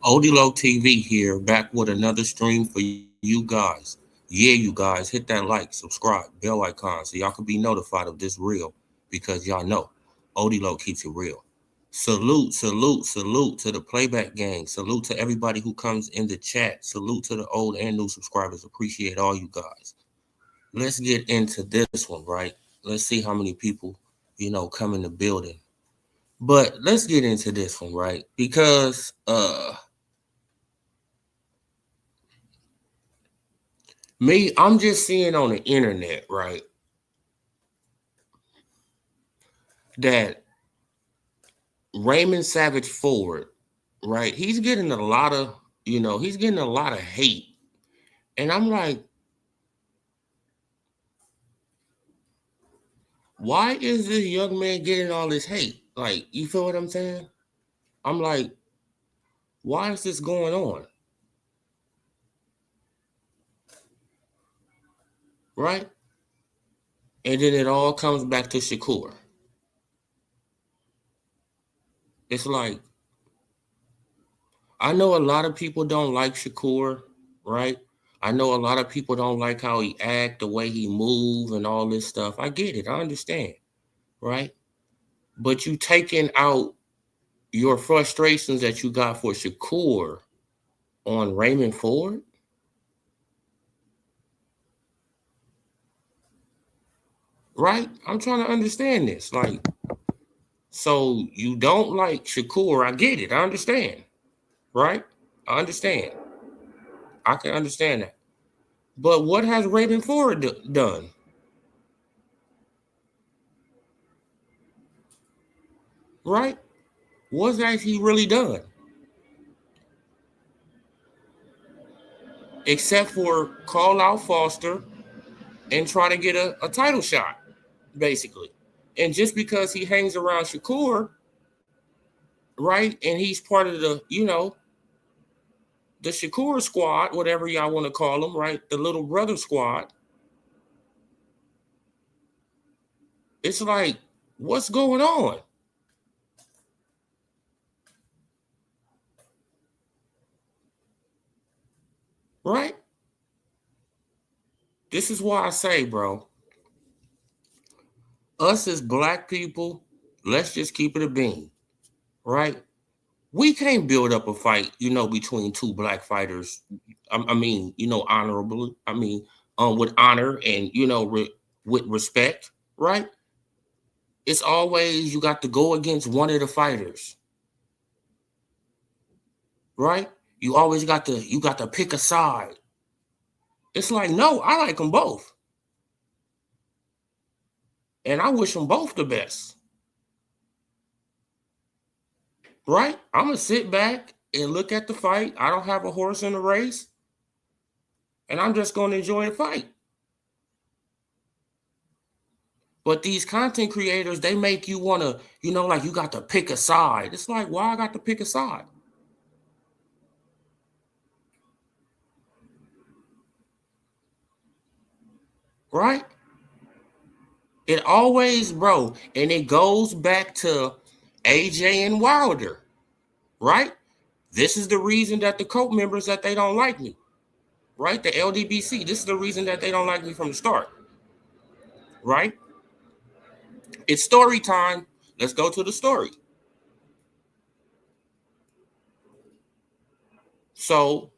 Odilo TV here, back with another stream for you guys. Yeah, you guys, hit that like, subscribe, bell icon, so y'all can be notified of this reel because y'all know Odilo keeps it real. Salute, salute, salute to the playback gang. Salute to everybody who comes in the chat. Salute to the old and new subscribers. Appreciate all you guys. Let's get into this one, right? Let's see how many people, come in the building. But let's get into this one, right? Because I'm just seeing on the internet, right, that Raymond Savage Ford, right, he's getting a lot of, he's getting a lot of hate. And I'm like, why is this young man getting all this hate? Like, you feel what I'm saying? I'm like, why is this going on? Right? And then it all comes back to Shakur. It's like, I know a lot of people don't like Shakur, right? I know a lot of people don't like how he act, the way he move, and all this stuff. I get it. I understand, right? But you taking out your frustrations that you got for Shakur on Raymond Ford, right? I'm trying to understand this. Like, so you don't like Shakur. I get it. I understand, right? I understand. I can understand that. But what has Raymond Ford done? Right? What has he really done? Except for call out Foster and try to get a title shot, basically. And just because he hangs around Shakur, right, and he's part of the, the Shakur squad, whatever y'all want to call them, right, the little brother squad, it's like, what's going on? Right? This is why I say, bro, us as black people, let's just keep it a bean, right? We can't build up a fight, between two black fighters. I mean, honorably. I mean, with honor and with respect, right? It's always you got to go against one of the fighters, right? You got to pick a side. It's like no, I like them both, and I wish them both the best, right? I'm gonna sit back and look at the fight. I don't have a horse in the race, and I'm just gonna enjoy the fight. But these content creators, they make you want to, like you got to pick a side. It's like, why I got to pick a side? Right? It always, bro, and it goes back to AJ and Wilder, right? This is the reason that the cult members that they don't like me, right? The LDBC, this is the reason that they don't like me from the start, right? It's story time. Let's go to the story. So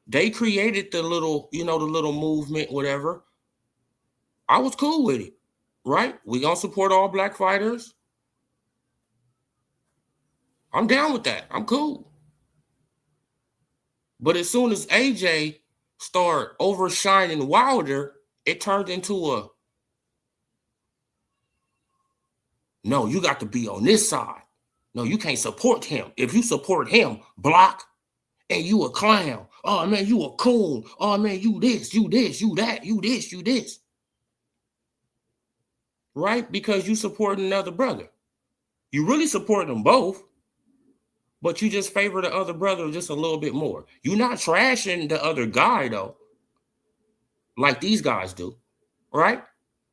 they created the little, the little movement, whatever. I was cool with it, right? We gonna support all black fighters. I'm down with that. I'm cool. But as soon as AJ started overshining Wilder, it turned into a no, you got to be on this side. No, you can't support him. If you support him, block, and you a clown. Oh man, you a coon. Oh man, you this, you this, you that, you this, you this. Right? Because you support another brother. You really support them both, but you just favor the other brother just a little bit more. You're not trashing the other guy though, like these guys do, right?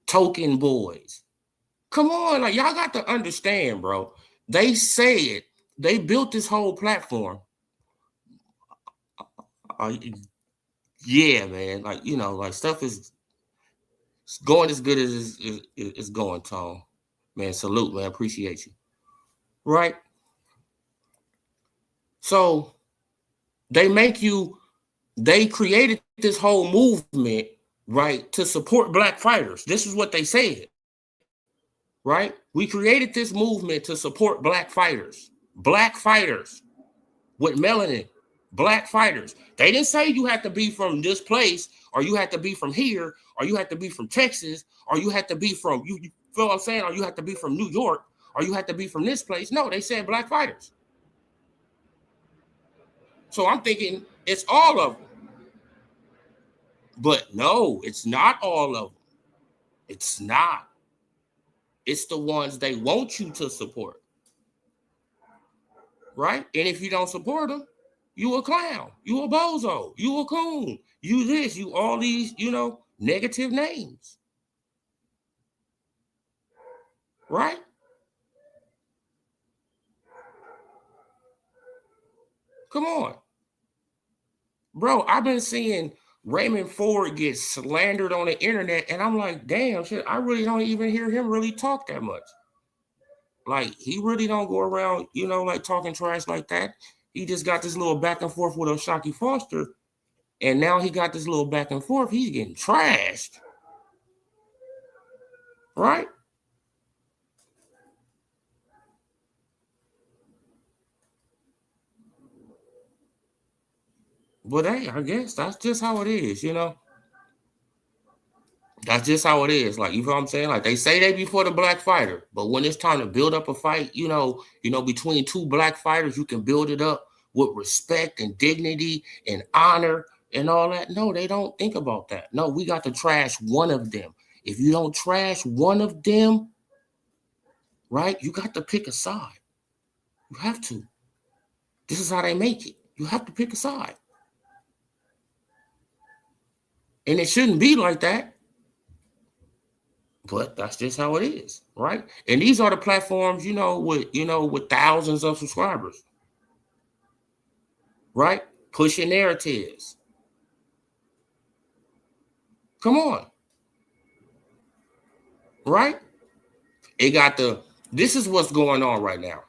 Token boys. Come on, like y'all got to understand, bro. They said they built this whole platform Yeah, man. Like, like stuff is going as good as it's going, Tom. Man, salute, man. Appreciate you. Right? So they created this whole movement, right, to support black fighters. This is what they said. Right? We created this movement to support black fighters. Black fighters with melanin. Black fighters. They didn't say you had to be from this place, or you had to be from here, or you had to be from Texas, or you had to be from, you feel what I'm saying, or you had to be from New York, or you had to be from this place. No, they said black fighters. So I'm thinking it's all of them. But no, it's not all of them. It's not. It's the ones they want you to support. Right? And if you don't support them, you a clown, you a bozo, you a coon, you this, you all these, negative names. Right? Come on. Bro, I've been seeing Raymond Ford get slandered on the internet, and I'm like, damn, shit, I really don't even hear him really talk that much. Like, he really don't go around, like talking trash like that. He just got this little back and forth with Shakur Foster, and now he got this little back and forth. He's getting trashed. Right? But hey, I guess that's just how it is, That's just how it is. Like, you know what I'm saying? Like, they say they be for the black fighter, but when it's time to build up a fight, between two black fighters, you can build it up with respect and dignity and honor and all that. No, they don't think about that. No, we got to trash one of them. If you don't trash one of them, right, you got to pick a side. You have to. This is how they make it. You have to pick a side. And it shouldn't be like that. But that's just how it is, right? And these are the platforms, with thousands of subscribers, right? Pushing narratives. Come on, right? This is what's going on right now.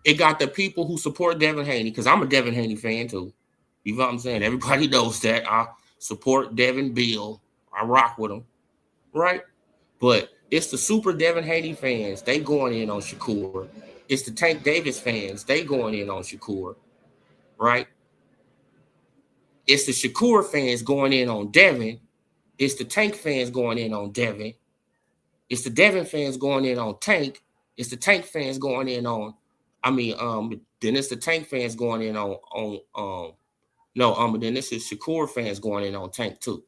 It got the people who support Devin Haney, because I'm a Devin Haney fan too. You know what I'm saying? Everybody knows that. I support Devin Bill. I rock with him, right? But it's the super Devin Haney fans. They going in on Shakur. It's the Tank Davis fans. They going in on Shakur, right? It's the Shakur fans going in on Devin. It's the Tank fans going in on Devin. It's the Devin fans going in on Tank. It's the Tank fans going in on, then it's the Tank fans going in then this is Shakur fans going in on Tank too.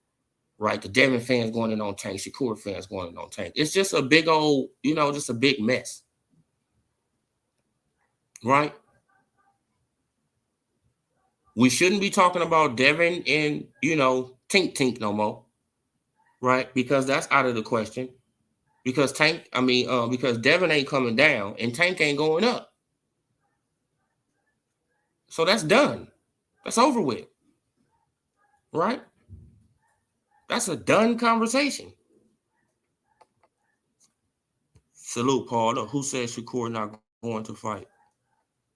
Right? The Devin fans going in on Tank, Shakur fans going in on Tank. It's just a big old, just a big mess. Right? We shouldn't be talking about Devin and, Tink no more. Right? Because that's out of the question. Because because Devin ain't coming down and Tank ain't going up. So that's done. That's over with. Right? That's a done conversation. Salute, Paul. Who said Shakur not going to fight?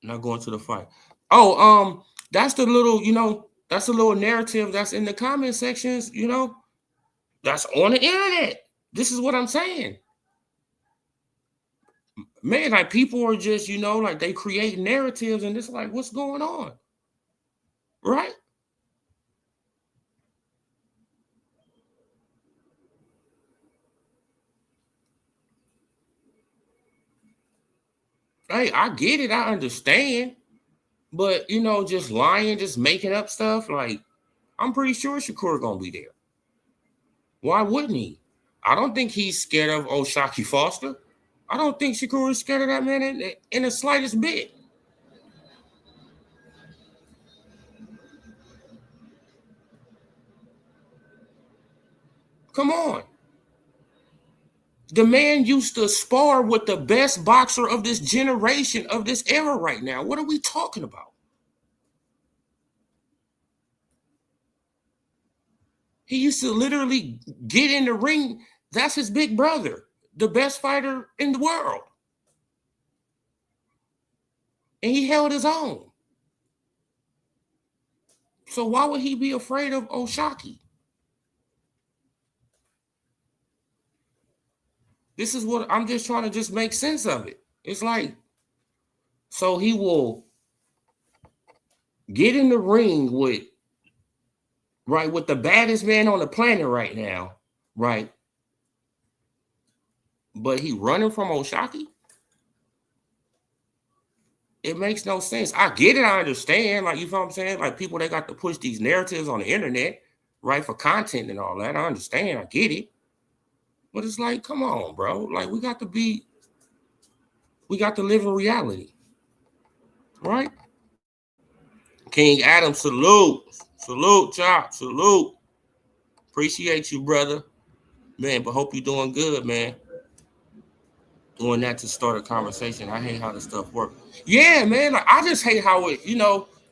Not going to the fight. Oh, that's the little, that's a little narrative that's in the comment sections, that's on the internet. This is what I'm saying. Man, like people are just, like they create narratives and it's like, what's going on? Right? Hey, I get it. I understand. But, just lying, just making up stuff, like, I'm pretty sure Shakur gonna be there. Why wouldn't he? I don't think he's scared of Shakur Foster. I don't think Shakur is scared of that man in the slightest bit. Come on. The man used to spar with the best boxer of this generation, of this era right now. What are we talking about? He used to literally get in the ring. That's his big brother, the best fighter in the world. And he held his own. So why would he be afraid of O'Shaquie? This is what I'm just trying to just make sense of it. It's like, so he will get in the ring with, right, with the baddest man on the planet right now, right? But he running from O'Shaquie? It makes no sense. I get it, I understand. Like, you know what I'm saying? Like, people, they got to push these narratives on the internet, right, for content and all that. I understand, I get it. But it's like, come on, bro. Like, we got to live in reality, right? King Adam, salute. Salute, Chop. Salute. Appreciate you, brother. Man, but hope you're doing good, man. Doing that to start a conversation. I hate how this stuff works. Yeah, man. Like, I just hate how it,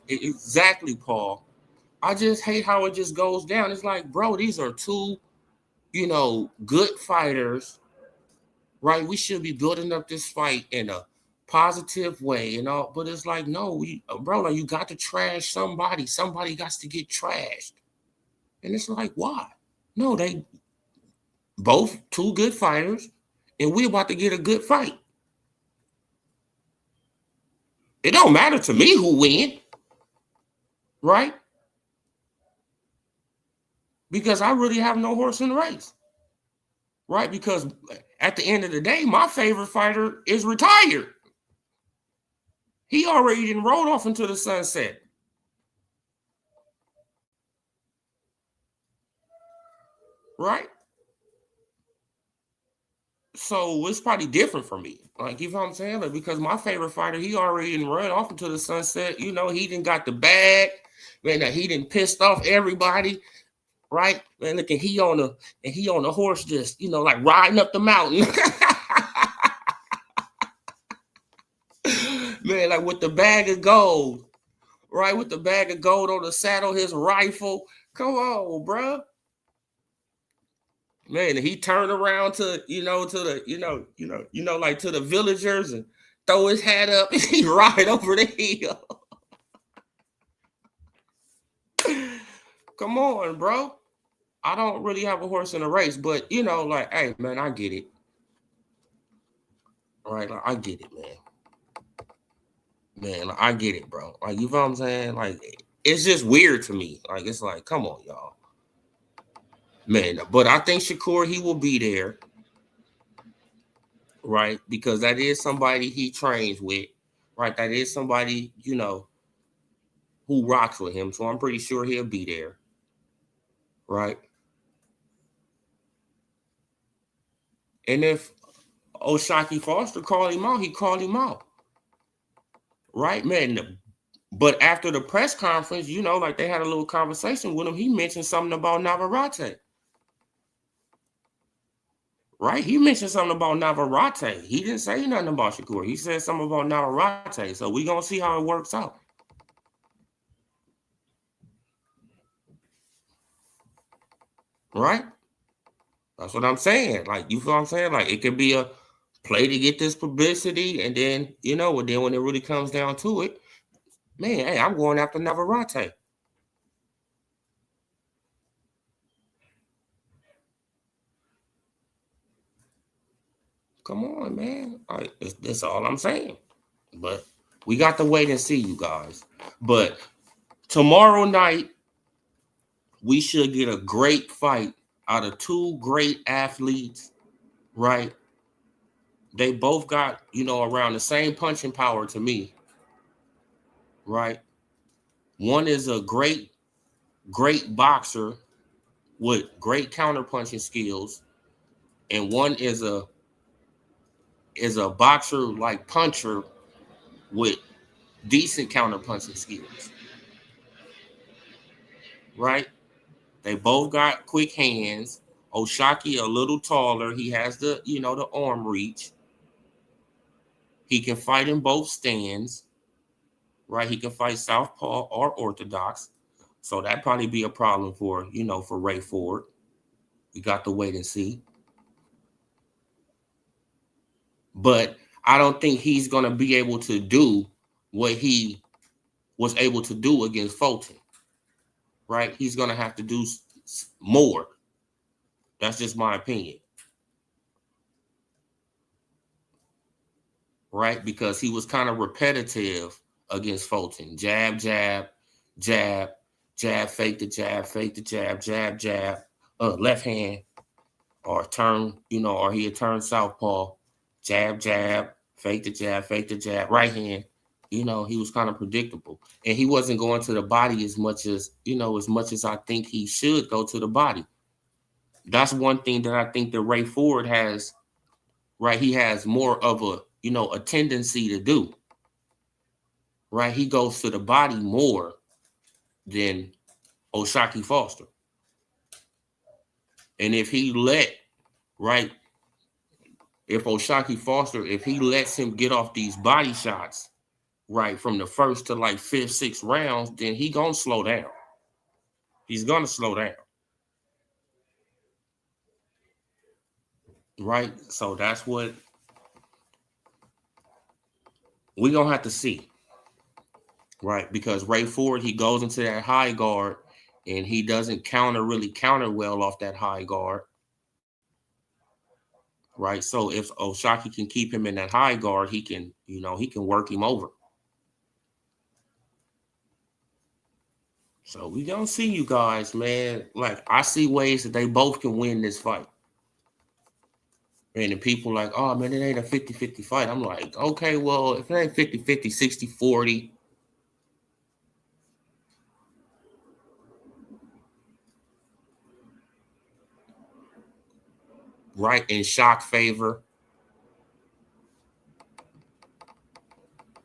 exactly, Paul. I just hate how it just goes down. It's like, bro, these are two, good fighters, right? We should be building up this fight in a positive way and all, but it's like, no, bro, like, you got to trash somebody. Somebody got to get trashed. And it's like, why? No, they both two good fighters, and we about to get a good fight. It don't matter to me who win, right? Because I really have no horse in the race, right? Because at the end of the day, my favorite fighter is retired. He already didn't roll off into the sunset. Right? So it's probably different for me. Like, you know what I'm saying? Like, because my favorite fighter, he already didn't run off into the sunset. He didn't got the bag. Man, he didn't pissed off everybody. Right? Man, look, and he on the horse just, like riding up the mountain. Man, like with the bag of gold. Right? With the bag of gold on the saddle, his rifle. Come on, bro. Man, he turned around to, like to the villagers and throw his hat up and he ride over the hill. Come on, bro. I don't really have a horse in a race, but like, hey, man, I get it. All right, like, I get it, man. Man, like, I get it, bro. Like, you know what I'm saying? Like, it's just weird to me. Like, it's like, come on, y'all. Man, but I think Shakur, he will be there. Right? Because that is somebody he trains with. Right? That is somebody, who rocks with him. So I'm pretty sure he'll be there. Right? And if O'Shaquie Foster called him out, he called him out. Right, man? But after the press conference, like they had a little conversation with him, he mentioned something about Navarrete. Right? He mentioned something about Navarrete. He didn't say nothing about Shakur. He said something about Navarrete. So we're going to see how it works out. Right? That's what I'm saying. Like, you feel what I'm saying? Like, it could be a play to get this publicity, and then, then when it really comes down to it, man, hey, I'm going after Navarrete. Come on, man. That's all I'm saying. But we got to wait and see, you guys. But tomorrow night, we should get a great fight out of two great athletes, right? They both got, around the same punching power to me, right? One is a great, great boxer with great counterpunching skills, and one is a boxer like puncher with decent counterpunching skills, right? They both got quick hands. O'Shaquie a little taller. He has the arm reach. He can fight in both stands, right? He can fight southpaw or orthodox. So that probably be a problem for, for Ray Ford. We got to wait and see. But I don't think he's going to be able to do what he was able to do against Fulton, right? He's going to have to do more. That's just my opinion, right? Because he was kind of repetitive against Fulton. Jab, jab, jab, jab, fake the jab, fake the jab, jab, jab, left hand, or turn, or he'd turn southpaw, jab, jab, fake the jab, right hand. He was kind of predictable. And he wasn't going to the body as much as I think he should go to the body. That's one thing that I think that Ray Ford has, right? He has more of a tendency to do, right? He goes to the body more than O'Shaquie Foster. And if he right, if O'Shaquie Foster, if he lets him get off these body shots, right, from the first to like 5th, 6th rounds, then he gonna slow down. He's gonna slow down. Right? So that's what we're gonna have to see. Right? Because Ray Ford, he goes into that high guard and he doesn't really counter well off that high guard. Right? So if O'Shaquie can keep him in that high guard, he can work him over. So we gonna see, you guys, man. Like, I see ways that they both can win this fight. And the people like, oh, man, it ain't a 50-50 fight. I'm like, okay, well, if it ain't 50-50, 60-40. Right, in shock favor.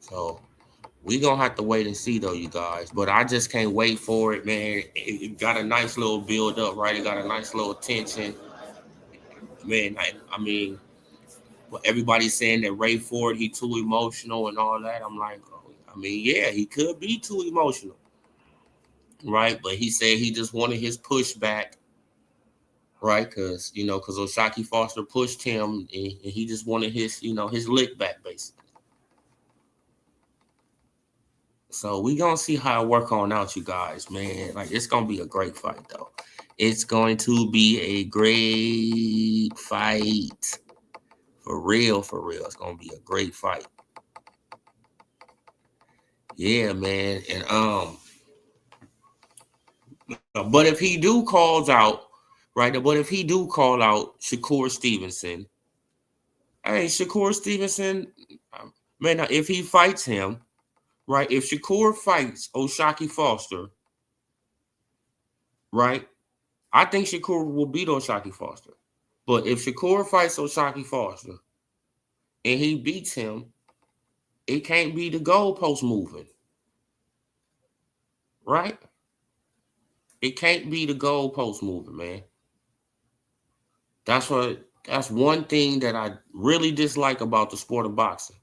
So we going to have to wait and see, though, you guys. But I just can't wait for it, man. It got a nice little build up, right? It got a nice little tension. Man, I mean, everybody's saying that Ray Ford, he too emotional and all that. I'm like, I mean, yeah, he could be too emotional, right? But he said he just wanted his pushback, right? Because O'Shaquie Foster pushed him, and he just wanted his lick back, basically. So we gonna see how it work on out, you guys, man. Like, it's gonna be a great fight, though. It's going to be a great fight. For real, for real. It's gonna be a great fight. Yeah, man. And but if he do calls out, right? But if he do call out Shakur Stevenson, hey, Shakur Stevenson, man, if he fights him, right? If Shakur fights O'Shaquie Foster, right? I think Shakur will beat O'Shaquie Foster. But if Shakur fights O'Shaquie Foster and he beats him, it can't be the goalpost moving, right? It can't be the goalpost moving, man. That's one thing that I really dislike about the sport of boxing,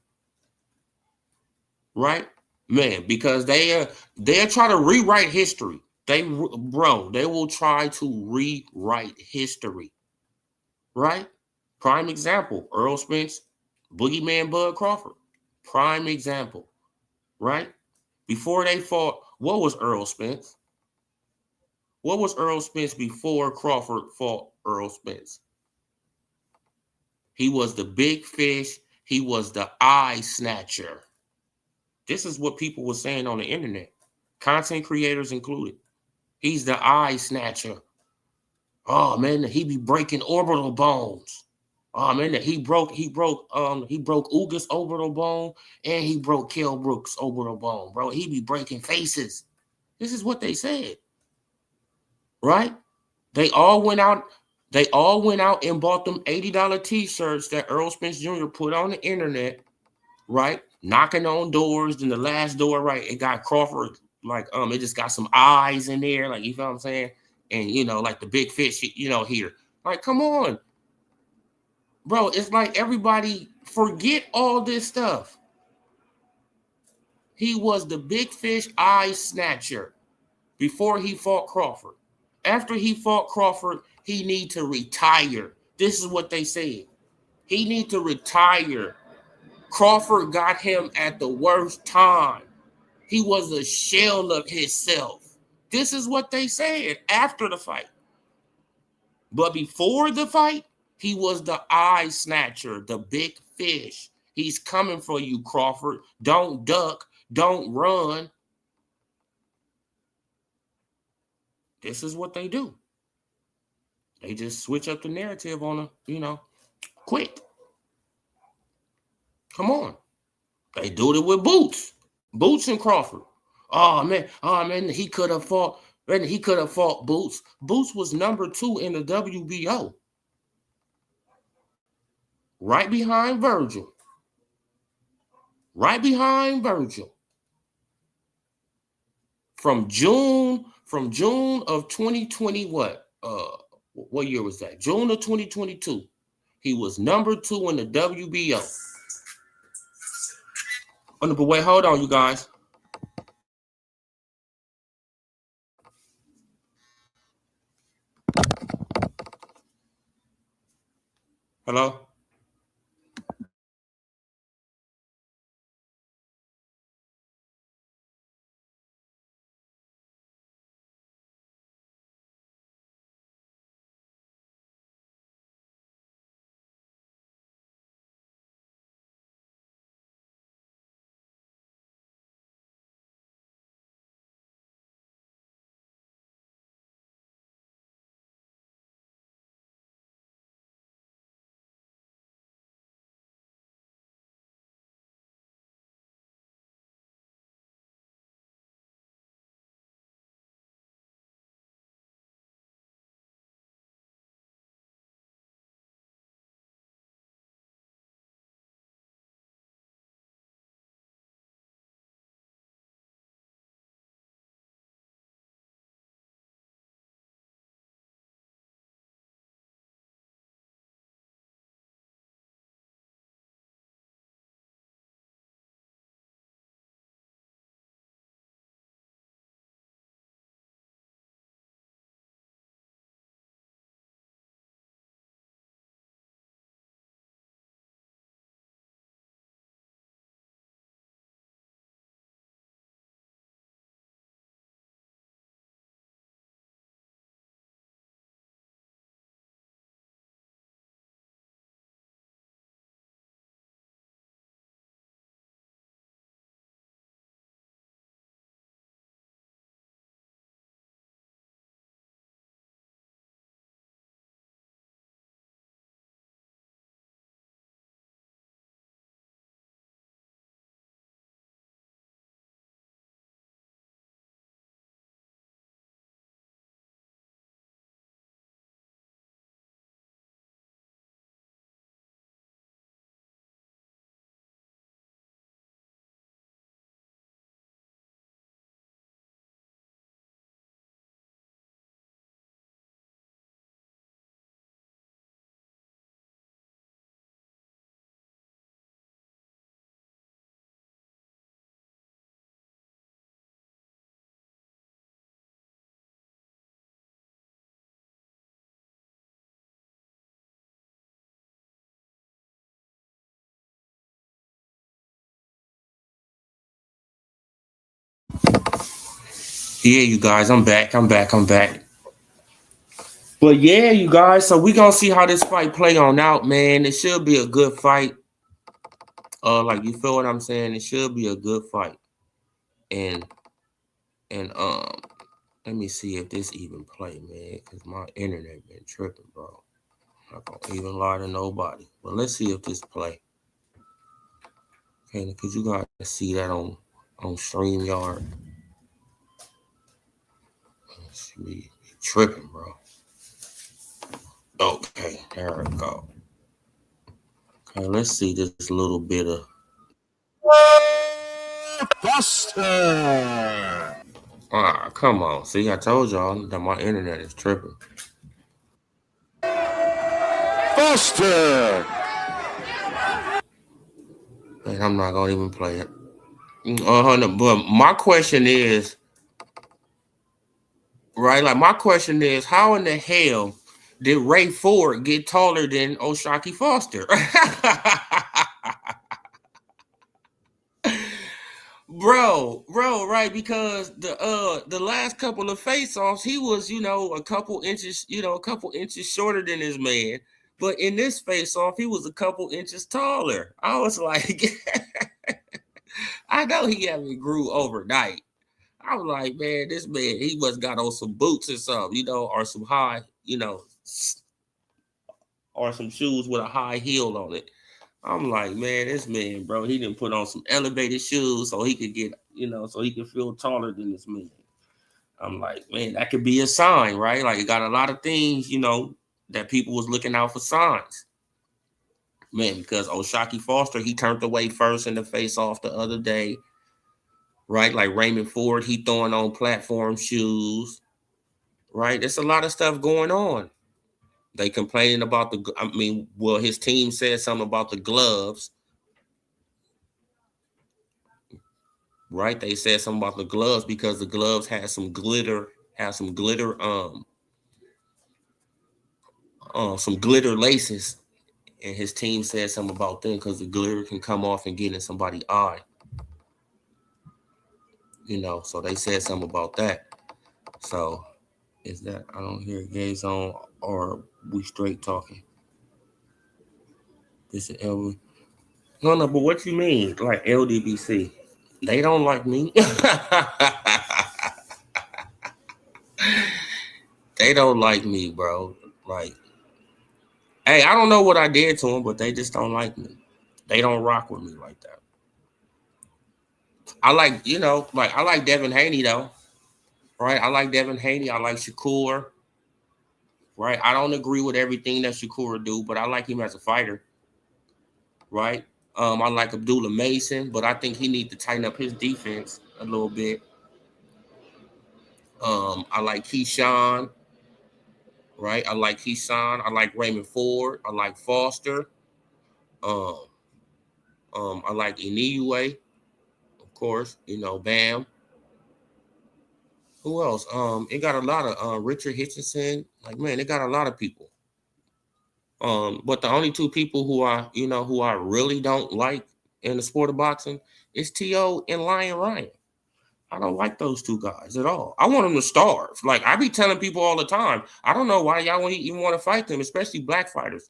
right? Man, because they'll try to rewrite history. They will try to rewrite history, right? Prime example, Earl Spence, Boogeyman Bud Crawford. Prime example, right? Before they fought, what was Earl Spence? What was Earl Spence before Crawford fought Earl Spence? He was the big fish. He was the eye snatcher. This is what people were saying on the internet, content creators included. He's the eye snatcher. Oh man, he be breaking orbital bones. Oh man, he broke Ugas orbital bone and he broke Kell Brook's orbital bone, bro. He be breaking faces. This is what they said, right? They all went out and bought them $80 t-shirts that Earl Spence Jr. put on the internet, right? Knocking on doors. Then the last door, right, it got Crawford, like, it just got some eyes in there, like, you feel what I'm saying? And, like the big fish, here. Like, come on. Bro, it's like everybody forget all this stuff. He was the big fish eye snatcher before he fought Crawford. After he fought Crawford, he need to retire. This is what they said. He need to retire. Crawford got him at the worst time. He was a shell of himself. This is what they said after the fight. But before the fight, he was the eye snatcher, the big fish. He's coming for you, Crawford. Don't duck. Don't run. This is what they do. They just switch up the narrative on a, quick. Come on. They do it with Boots. Boots and Crawford. Oh man, he could have fought. Man, he could have fought Boots. Boots was number 2 in the WBO. Right behind Virgil. Right behind Virgil. From June of 2020, what year was that? June of 2022. He was number 2 in the WBO. Oh, but wait, hold on, you guys. Hello? Yeah, you guys, I'm back. But yeah, you guys, so we gonna see how this fight play on out, man. It should be a good fight. Like, you feel what I'm saying? It should be a good fight. And let me see if this even play, man, because my internet been tripping, bro. I'm not gonna even lie to nobody. But let's see if this play. Okay, because you guys see that on StreamYard. It's be tripping, bro. Okay, there we go. Okay, let's see this little bit of Buster. Come on. See, I told y'all that my internet is tripping. Buster. And I'm not gonna even play it. But my question is, right? Like my question is, how in the hell did Ray Ford get taller than O'Shaquie Foster? bro, right? Because the last couple of face-offs, he was, a couple inches shorter than his man. But in this face-off, he was a couple inches taller. I was like, I know he haven't grew overnight. I was like, man, this man, he must got on some boots or something, or some high, or some shoes with a high heel on it. I'm like, man, this man, bro, he didn't put on some elevated shoes so he could get, so he could feel taller than this man. I'm like, man, that could be a sign, right? Like, it got a lot of things, that people was looking out for signs. Man, because O'Shaquie Foster, he turned away first in the face off the other day, right? Like Raymond Ford, he throwing on platform shoes, right? There's a lot of stuff going on. They complaining about his team said something about the gloves, right? They said something about the gloves because the gloves had some glitter, some glitter laces, and his team said something about them because the glitter can come off and get in somebody's eye. So they said something about that. So is that I don't hear gays on or we straight talking? This is L. No, but what you mean? Like LDBC? They don't like me. They don't like me, bro. Like, hey, I don't know what I did to them, but they just don't like me. They don't rock with me like that. I like, I like Devin Haney though, right? I like Devin Haney. I like Shakur, right? I don't agree with everything that Shakur do, but I like him as a fighter, right? I like Abdullah Mason, but I think he needs to tighten up his defense a little bit. I like Keyshawn, right? I like Keyshawn. I like Raymond Ford. I like Foster. Um, I like Inoue, of course. Bam. Who else? It got a lot of Richard Hitchinson. Like, man, it got a lot of people. But the only two people who I really don't like in the sport of boxing is T.O. and Lion Ryan. I don't like those two guys at all. I want them to starve. Like, I be telling people all the time, I don't know why y'all even want to fight them, especially black fighters.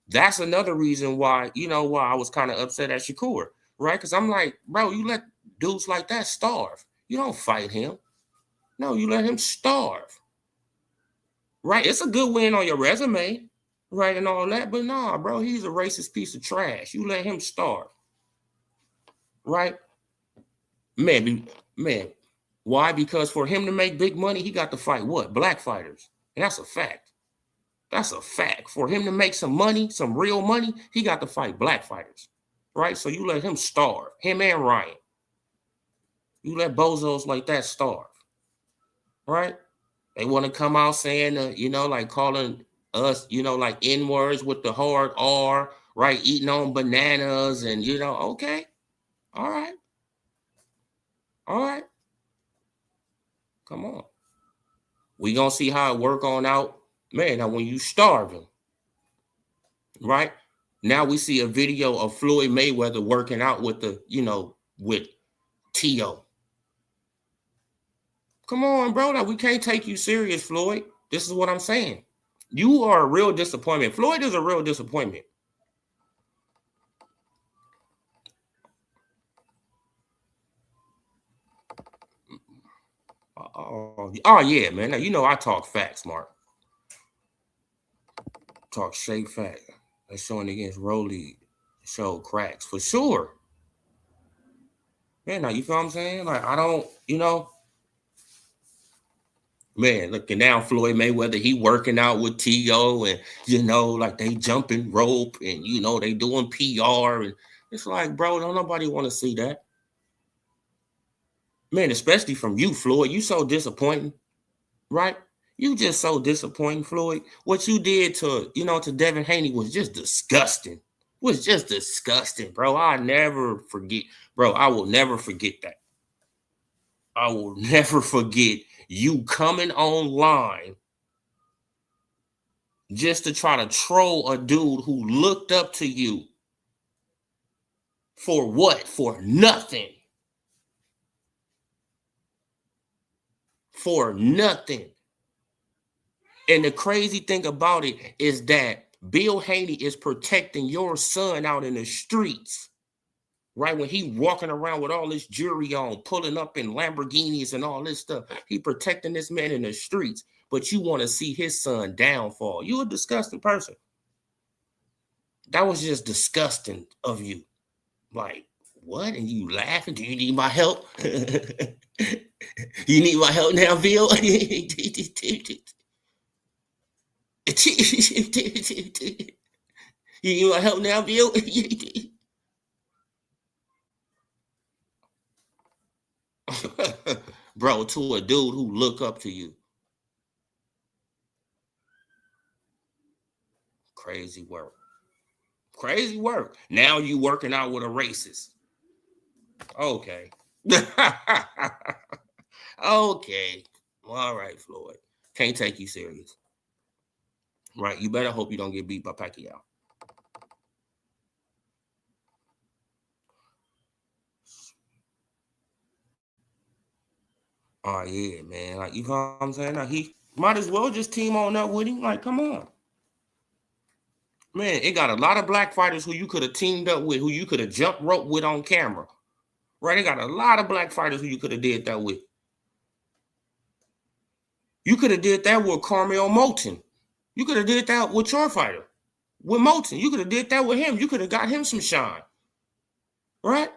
That's another reason why, why I was kind of upset at Shakur, right? Because I'm like, bro, you let dudes like that starve. You don't fight him. No, you let him starve. Right? It's a good win on your resume, right? And all that. But nah, bro, he's a racist piece of trash. You let him starve. Right? Man. Why? Because for him to make big money, he got to fight what? Black fighters. And that's a fact. That's a fact. For him to make some money, some real money, he got to fight black fighters. Right? So you let him starve. Him and Ryan. You let bozos like that starve. Right? They want to come out saying, like calling us, like N-words with the hard R, right? Eating on bananas and, okay. All right. All right. Come on. We going to see how it work on out. Man, now when you starving, right? Now we see a video of Floyd Mayweather working out with with T.O. Come on, bro. Now we can't take you serious, Floyd. This is what I'm saying. You are a real disappointment. Floyd is a real disappointment. Oh yeah, man. Now, I talk facts, Mark. Talk straight fact. That's showing against Rolly. Show cracks for sure. Man, now you feel what I'm saying? Like, I don't, man, looking down Floyd Mayweather, he working out with T.O. and, like they jumping rope and, they doing PR. And it's like, bro, don't nobody want to see that. Man, especially from you, Floyd. You so disappointing, right? You just so disappointing, Floyd. What you did to Devin Haney was just disgusting. Was just disgusting, bro. I never forget, bro. I will never forget that. I will never forget You coming online just to try to troll a dude who looked up to you for what? For nothing. For nothing. And the crazy thing about it is that Bill Haney is protecting your son out in the streets, right? When he walking around with all this jewelry on, pulling up in Lamborghinis and all this stuff, he protecting this man in the streets, but you want to see his son downfall. You a disgusting person. That was just disgusting of you. Like, what? And you laughing? Do you need my help? You need my help now, Bill? You want help now, Bill? Bro, to a dude who look up to you. Crazy work. Crazy work. Now you working out with a racist. Okay. Okay. All right, Floyd. Can't take you serious. Right. You better hope you don't get beat by Pacquiao. Oh yeah, man. Like, you know what I'm saying? Like, he might as well just team on up with him. Like, come on. Man, it got a lot of black fighters who you could have teamed up with, who you could have jumped rope with on camera. Right? It got a lot of black fighters who you could have did that with. You could have did that with Carmel Moulton. You could have did that with your fighter, with Moulton. You could have did that with him. You could have got him some shine. Right?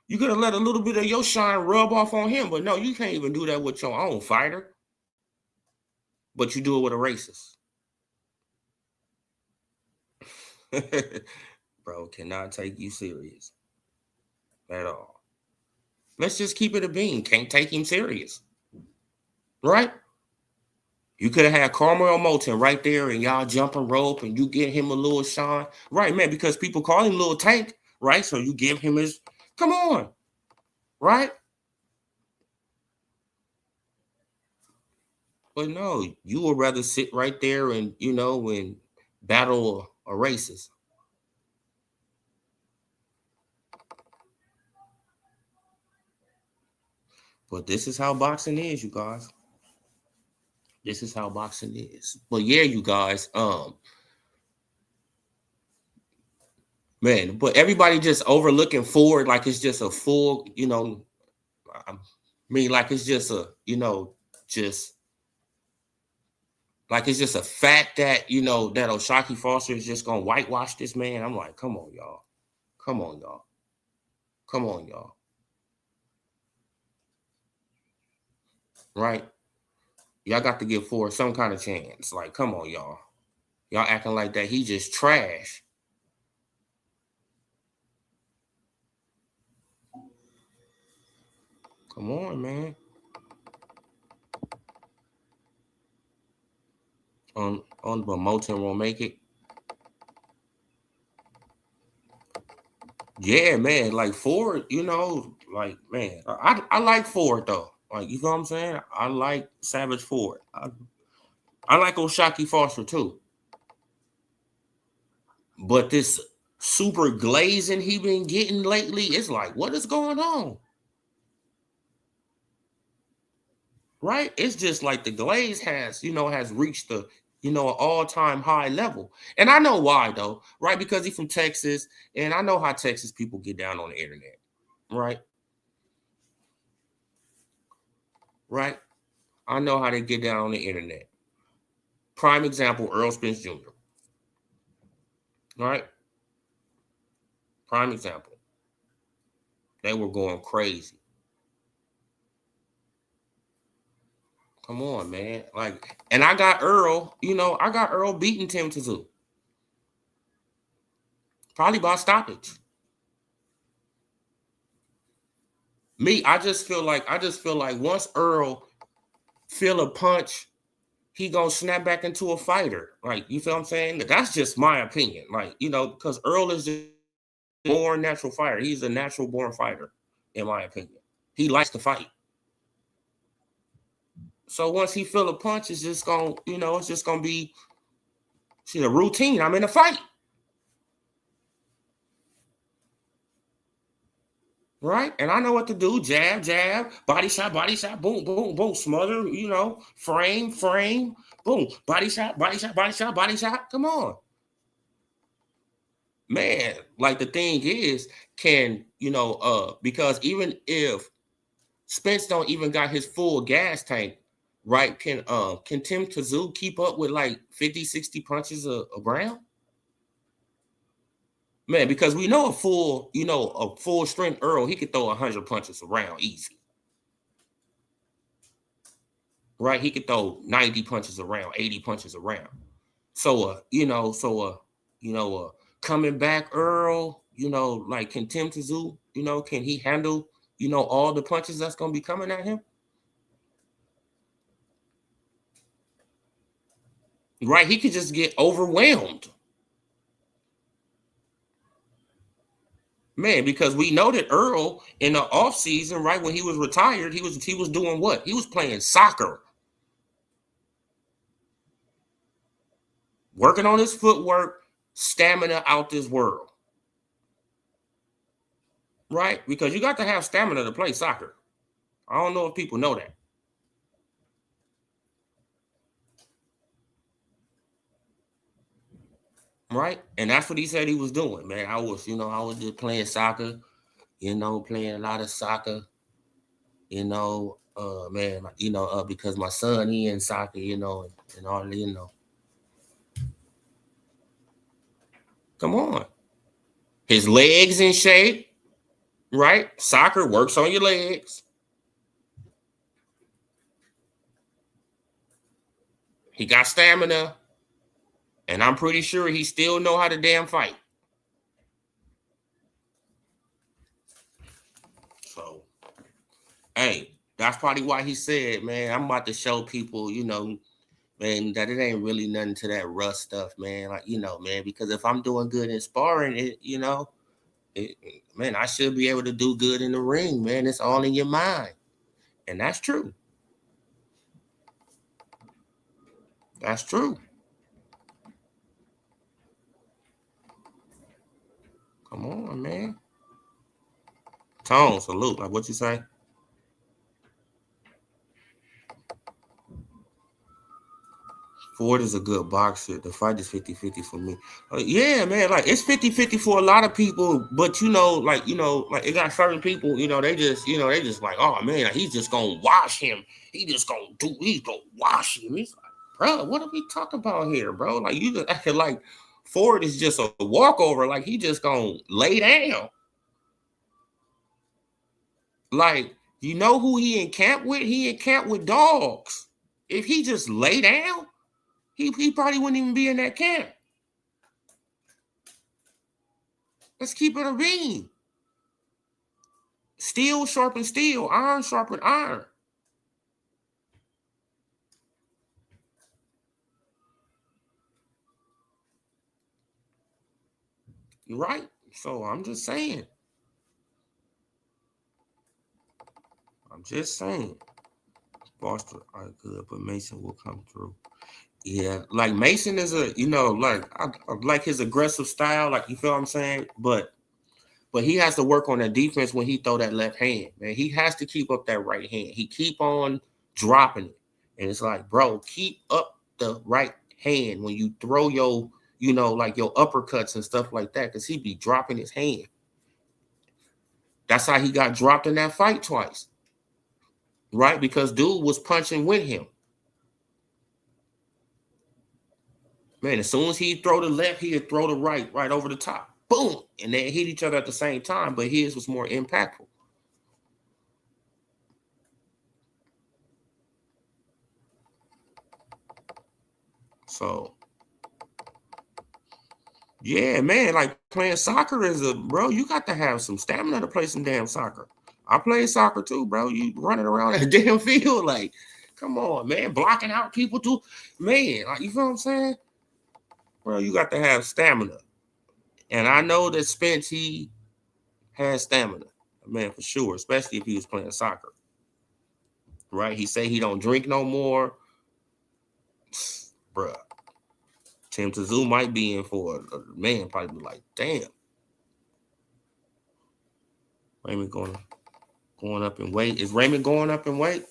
You could have let a little bit of your shine rub off on him, but no, you can't even do that with your own fighter. But you do it with a racist. Bro, cannot take you serious at all. Let's just keep it a bean. Can't take him serious. Right? You could have had Carmel Moulton right there and y'all jumping rope and you get him a little shine. Right, man, because people call him Little Tank, right? So you give him his, come on, right? But no, you would rather sit right there and, and battle a racist. But this is how boxing is, you guys. This is how boxing is. But yeah, you guys, man, but everybody just overlooking Ford like it's just a full, I mean, like it's just a, just like it's just a fact that, that O'Shaquie Foster is just gonna whitewash this man. I'm like, come on, y'all. Come on, y'all. Come on, y'all. Right? Y'all got to give Ford some kind of chance. Like, come on, y'all. Y'all acting like that. He just trash. Come on, man. But Moulton won't make it. Yeah, man. Like Ford, like, man, I like Ford though. Like, you know what I'm saying? I like Savage Ford. I like O'Shaquie Foster too. But this super glazing he been getting lately, it's like, what is going on? Right? It's just like the glaze has reached the, an all-time high level. And I know why though, right? Because he's from Texas, and I know how Texas people get down on the internet, right? Right? I know how they get down on the internet. Prime example, Earl Spence Jr. Right? Prime example. They were going crazy. Come on, man. Like, and I got Earl, I got Earl beating Tim Tszyu. Probably by stoppage. Me, I just feel like once Earl feel a punch, he gonna snap back into a fighter. Like, you feel what I'm saying? That's just my opinion. Like, because Earl is just a born natural fighter. He's a natural born fighter, in my opinion. He likes to fight. So once he feel a punch, it's just gonna, it's just gonna be see a routine. I'm in a fight. Right? And I know what to do. Jab, jab, body shot, boom, boom, boom, smother, frame, frame, boom, body shot, body shot, body shot, body shot. Come on. Man, like the thing is, because even if Spence don't even got his full gas tank, right? Can Tim Tszyu keep up with like 50, 60 punches a round? Man, because we know a full strength Earl, he could throw 100 punches around easy. Right? He could throw 90 punches around, 80 punches around. So coming back Earl, like can Tim Tszyu, can he handle, all the punches that's gonna be coming at him? Right? He could just get overwhelmed. Man, because we know that Earl in the off season, right when he was retired, he was doing what? He was playing soccer, working on his footwork, stamina out this world, right? Because you got to have stamina to play soccer. I don't know if people know that, right? And that's what he said he was doing, man. I was just playing soccer, playing a lot of soccer, man, because my son he in soccer, and all. Come on, his legs in shape, right? Soccer works on your legs. He got stamina, and I'm pretty sure he still know how to damn fight. So, hey, that's probably why he said, man, I'm about to show people, man, that it ain't really nothing to that rust stuff, man. Like, man, because if I'm doing good in sparring, it, man, I should be able to do good in the ring, man. It's all in your mind. And that's true. That's true. Come on, man. Tone, salute. Like what you say? Ford is a good boxer. The fight is 50-50 for me. Yeah, man, like it's 50-50 for a lot of people, but like it got certain people, they just like, oh man, like, he's just gonna wash him. He's gonna wash him. He's like, bro, what are we talking about here, bro? Like you just acting like Ford is just a walkover, like he just gonna lay down. Like, you know who he in camp with? He in camp with dogs. If he just lay down, he probably wouldn't even be in that camp. Let's keep it a beam. Steel sharpen steel, iron sharpen iron. You're right. So I'm just saying. I'm just saying. Foster are good, but Mason will come through. Yeah, like Mason is I like his aggressive style, like you feel what I'm saying, but he has to work on that defense when he throw that left hand, man. He has to keep up that right hand. He keep on dropping it. And it's like, bro, keep up the right hand when you throw your, like your uppercuts and stuff like that, because he be dropping his hand. That's how he got dropped in that fight twice, right? Because dude was punching with him. Man, as soon as he throw the left, he'd throw the right over the top. Boom. And they hit each other at the same time, but his was more impactful. So, yeah, man, like playing soccer bro, you got to have some stamina to play some damn soccer. I play soccer too, bro. You running around that damn field, like, come on, man, blocking out people too. Man, like, you feel what I'm saying? Bro, you got to have stamina. And I know that Spence, he has stamina, man, for sure, especially if he was playing soccer. right? He say he don't drink no more. Bruh. Tim Tszyu might be in for a man, probably be like, damn. Raymond going up in weight. Is Raymond going up in weight?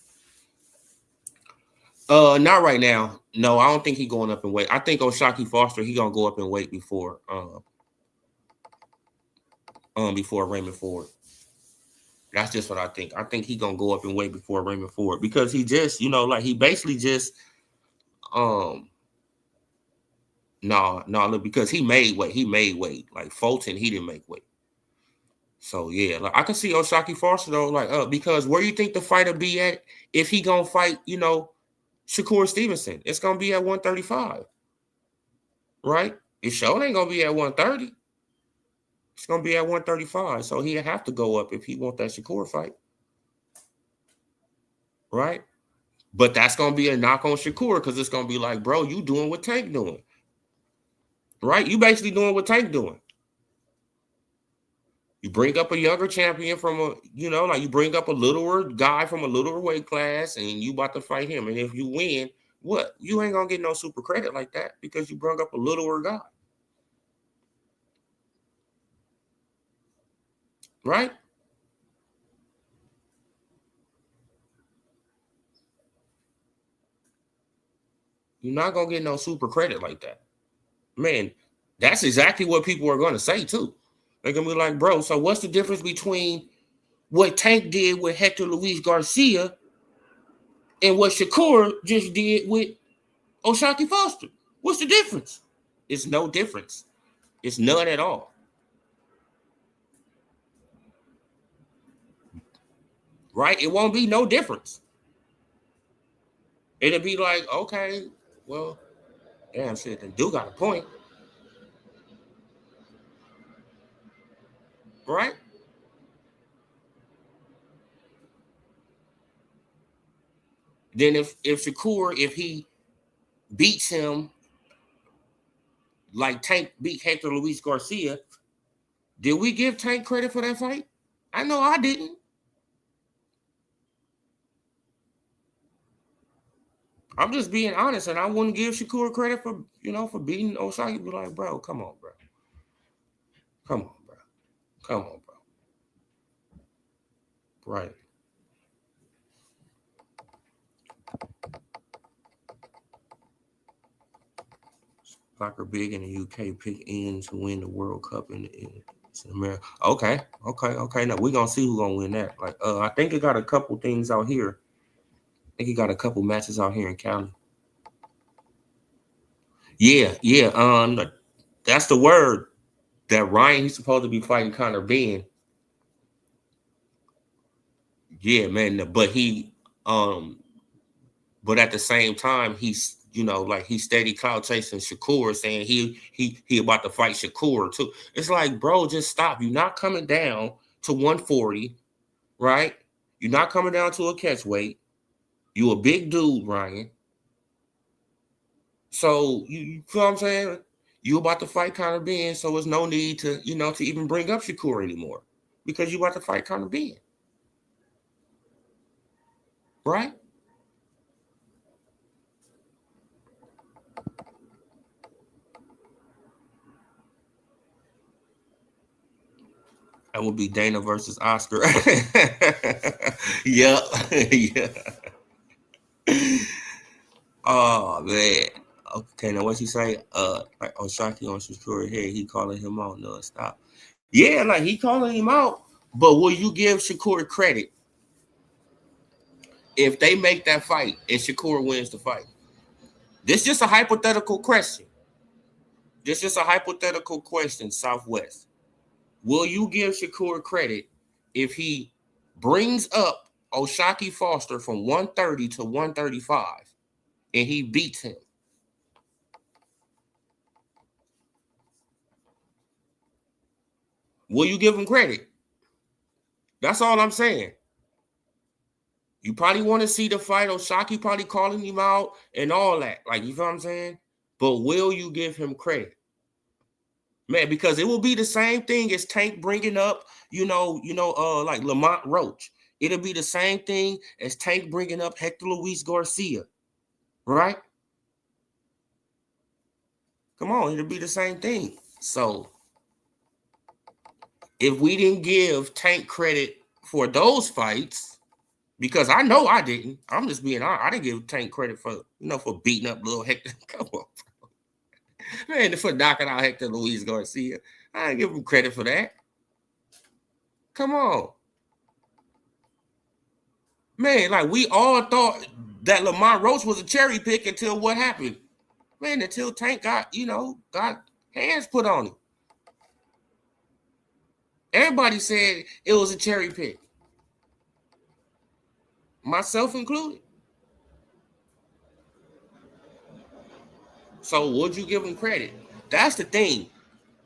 Not right now. No, I don't think he going up in weight. I think O'Shaquie Foster, he gonna go up in weight before Raymond Ford. That's just what I think. I think he gonna go up in weight before Raymond Ford because he just, like he basically just no, look, because he made weight. He made weight. Like Fulton, he didn't make weight. So yeah, like I can see O'Shaquie Foster though, like because where you think the fight will be at if he gonna fight, Shakur Stevenson? It's gonna be at 135, right? It sure ain't gonna be at 130. It's gonna be at 135. So he'll have to go up if he want that Shakur fight, right? But that's gonna be a knock on Shakur because it's gonna be like, bro, you doing what Tank doing, right? You basically doing what Tank doing. You bring up a younger champion from you bring up a littler guy from a littler weight class, and you about to fight him. And if you win, what? You ain't gonna get no super credit like that because you brought up a littler guy, right? You're not gonna get no super credit like that, man. That's exactly what people are gonna say too. They're gonna be like, bro, so what's the difference between what Tank did with Hector Luis Garcia and what Shakur just did with O'Shaquie Foster? What's the difference? It's no difference. It's none at all. Right? It won't be no difference. It'll be like, okay, well, damn shit, the dude got a point. Right? Then if Shakur, if he beats him like Tank beat Hector Luis Garcia, did we give Tank credit for that fight? I know I didn't. I'm just being honest, and I wouldn't give Shakur credit for beating Osaka. Be like, bro, come on, bro. Come on, bro. Come on, bro. Right. Soccer big in the UK, pick N to win the World Cup in America. Okay. Now we're gonna see who's gonna win that. Like, I think it got a couple things out here. I think he got a couple matches out here in Cali. Yeah. That's the word that Ryan he's supposed to be fighting Conor Ben. Yeah, man. Um, but at the same time, he's like he's steady cloud chasing Shakur, saying he about to fight Shakur too. It's like, bro, just stop. You're not coming down to 140, right? You're not coming down to a catch weight. You a big dude, Ryan. So you feel what I'm saying? You about to fight Conor Ben, so there's no need to to even bring up Shakur anymore because you about to fight Conor Ben, right? That would be Dana versus Oscar. Yep. Yeah. Oh man. Okay, now what you say? Like Oshaki on Shakur head, he calling him out nonstop. Yeah, like he calling him out. But will you give Shakur credit if they make that fight and Shakur wins the fight? This is just a hypothetical question. This is a hypothetical question, Southwest. Will you give Shakur credit if he brings up O'Shaquie Foster from 130 to 135 and he beats him? Will you give him credit? That's all I'm saying. You probably want to see the fight. O'Shaquie probably calling him out and all that. Like, you know what I'm saying? But will you give him credit? Man, because it will be the same thing as Tank bringing up, like Lamont Roach. It'll be the same thing as Tank bringing up Hector Luis Garcia, right? Come on, it'll be the same thing. So if we didn't give Tank credit for those fights, because I know I didn't. I'm just being honest. I didn't give Tank credit for, for beating up little Hector. Come on, man, for knocking out Hector Luis Garcia. I didn't give him credit for that. Come on. Man, like we all thought that Lamont Roach was a cherry pick until what happened? Man, until Tank got, got hands put on him. Everybody said it was a cherry pick. Myself included. So would you give him credit? That's the thing.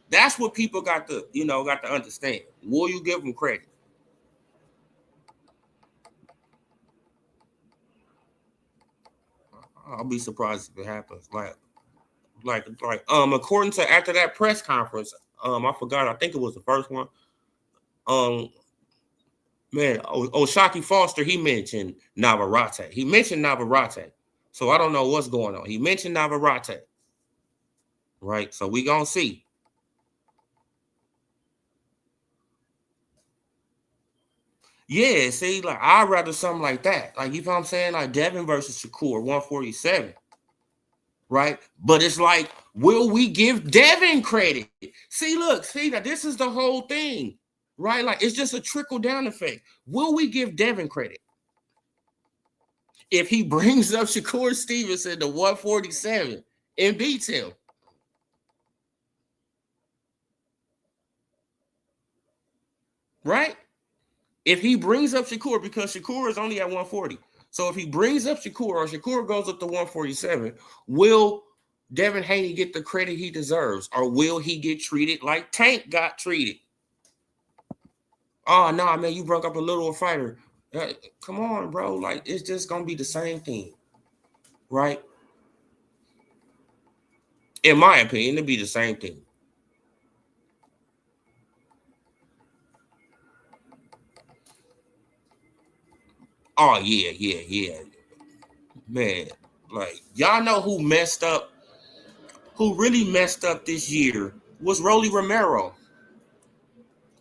That's what people got to, got to understand. Will you give him credit? I'll be surprised if it happens. According to after that press conference, I forgot. I think it was the first one. Man, Shakur Foster, he mentioned Navarrete. So I don't know what's going on. He mentioned Navarrete. Right? So we gonna see. Yeah, see, like I'd rather something like that. Like, you know what I'm saying? Like Devin versus Shakur, 147. Right? But it's like, will we give Devin credit? See, now this is the whole thing. Right? Like, it's just a trickle down effect. Will we give Devin credit? If he brings up Shakur Stevenson to 147 and beats him. Right? If he brings up Shakur, because Shakur is only at 140. So if he brings up Shakur or Shakur goes up to 147, will Devin Haney get the credit he deserves, or will he get treated like Tank got treated? Oh, no, man, you broke up a little fighter. Come on, bro. Like, it's just going to be the same thing, right? In my opinion, it'll be the same thing. Oh, yeah. Man, like, y'all know who messed up, who really messed up this year was Rolly Romero.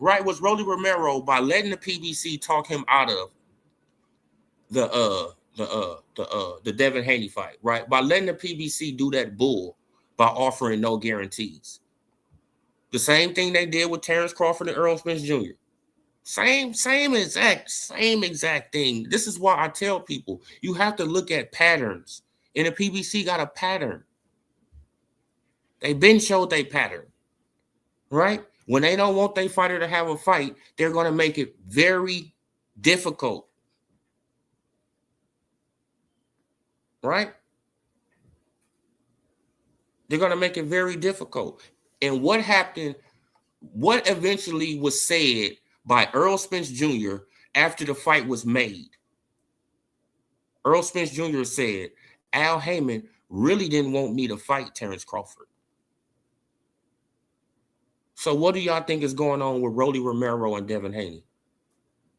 Right, was Rolly Romero by letting the PBC talk him out of the Devin Haney fight, right? By letting the PBC do that bull by offering no guarantees. The same thing they did with Terrence Crawford and Earl Spence Jr. Same exact thing. This is why I tell people you have to look at patterns. And the PBC got a pattern. They've been showed their pattern, right? When they don't want their fighter to have a fight, they're going to make it very difficult, right? They're going to make it very difficult. And what happened, what eventually was said by Earl Spence Jr. after the fight was made? Earl Spence Jr. said, Al Heyman really didn't want me to fight Terrence Crawford. So what do y'all think is going on with Rolly Romero and Devin Haney?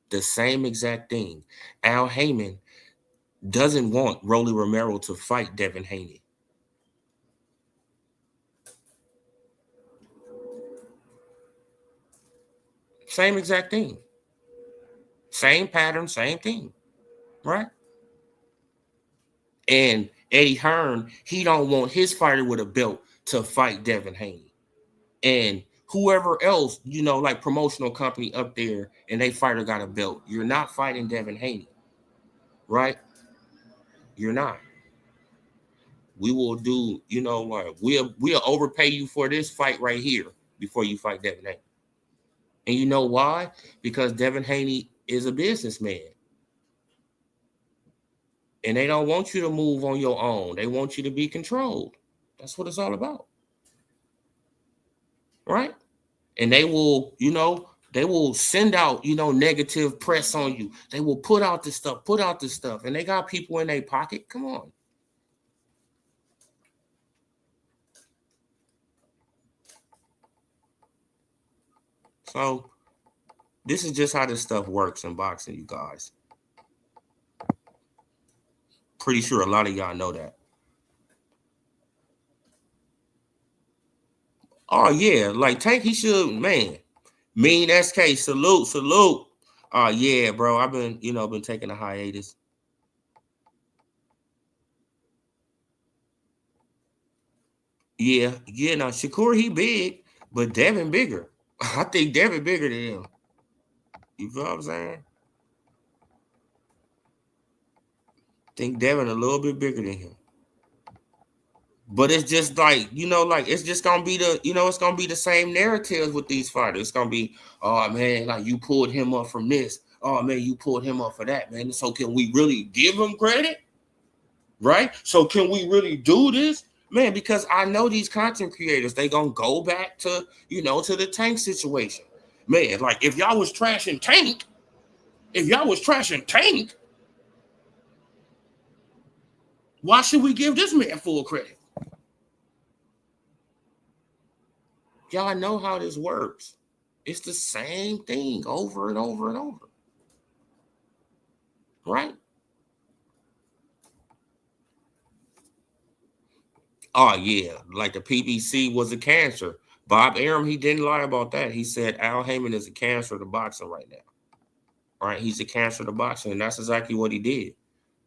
The same exact thing. Al Heyman doesn't want Rolly Romero to fight Devin Haney. Same exact thing. Same pattern, same thing. Right? And Eddie Hearn, he don't want his fighter with a belt to fight Devin Haney. And whoever else, like promotional company up there and they fighter got a belt, you're not fighting Devin Haney. Right? You're not. We will do, like we'll overpay you for this fight right here before you fight Devin Haney. And you know why? Because Devin Haney is a businessman. And they don't want you to move on your own. They want you to be controlled. That's what it's all about. Right? And they will, they will send out, negative press on you. They will put out this stuff. And they got people in their pocket. Come on. So This is just how this stuff works in boxing, you guys. Pretty sure a lot of y'all know that. Oh yeah, like Tank, he should, man. Mean SK, salute, salute. Oh yeah, bro. I've been, been taking a hiatus. Yeah. Now Shakur, he big, but Devin bigger. I think Devin bigger than him. You feel what I'm saying? Think Devin a little bit bigger than him. But it's just like, like it's just gonna be it's gonna be the same narratives with these fighters. It's gonna be, oh man, like you pulled him up from this. Oh man, you pulled him up for that, man. So can we really give him credit? Right? So can we really do this? Man, because I know these content creators, they gonna go back to, to the Tank situation. Man, like if y'all was trashing Tank, why should we give this man full credit? Y'all know how this works. It's the same thing over and over and over. Right? Oh, yeah. Like the PBC was a cancer. Bob Arum, he didn't lie about that. He said Al Heyman is a cancer to boxing right now. Right? He's a cancer to boxing. And that's exactly what he did.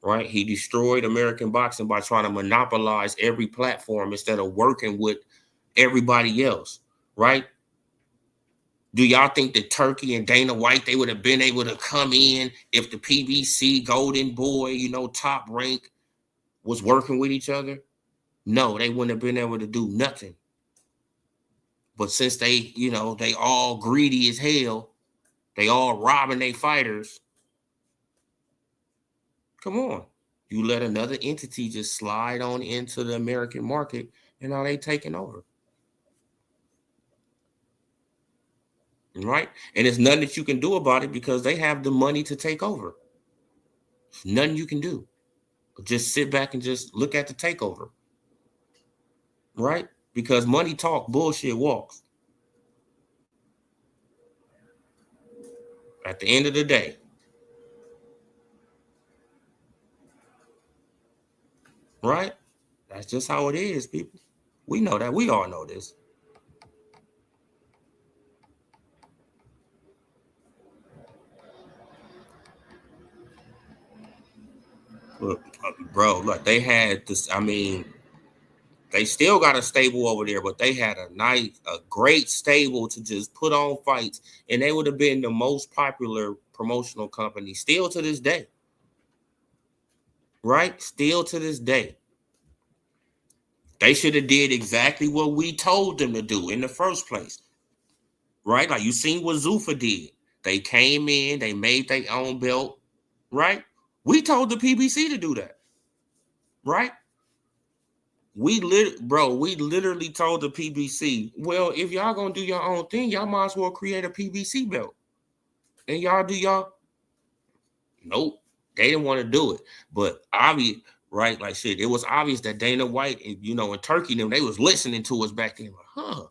Right? He destroyed American boxing by trying to monopolize every platform instead of working with everybody else. Right? Do y'all think that Turkey and Dana White, they would have been able to come in if the PBC Golden Boy, Top Rank was working with each other? No, they wouldn't have been able to do nothing. But since they, they all greedy as hell, they all robbing their fighters. Come on. You let another entity just slide on into the American market and now they taking over. Right? And there's nothing that you can do about it because they have the money to take over. There's nothing you can do. Just sit back and just look at the takeover. Right? Because money talk, bullshit walks. At the end of the day. Right? That's just how it is, people. We know that. We all know this. Look, bro, look, they had this. I mean, they still got a stable over there, but they had a great stable to just put on fights, and they would have been the most popular promotional company still to this day. Right? Still to this day. They should have did exactly what we told them to do in the first place. Right? Like you seen what Zuffa did. They came in, they made their own belt. Right? We told the PBC to do that. Right? We literally told the PBC, well, if y'all gonna do your own thing, y'all might as well create a PBC belt. And y'all do y'all. Nope. They didn't want to do it. But obvious, right? Like shit, it was obvious that Dana White and and Turkey them, they was listening to us back then. Like,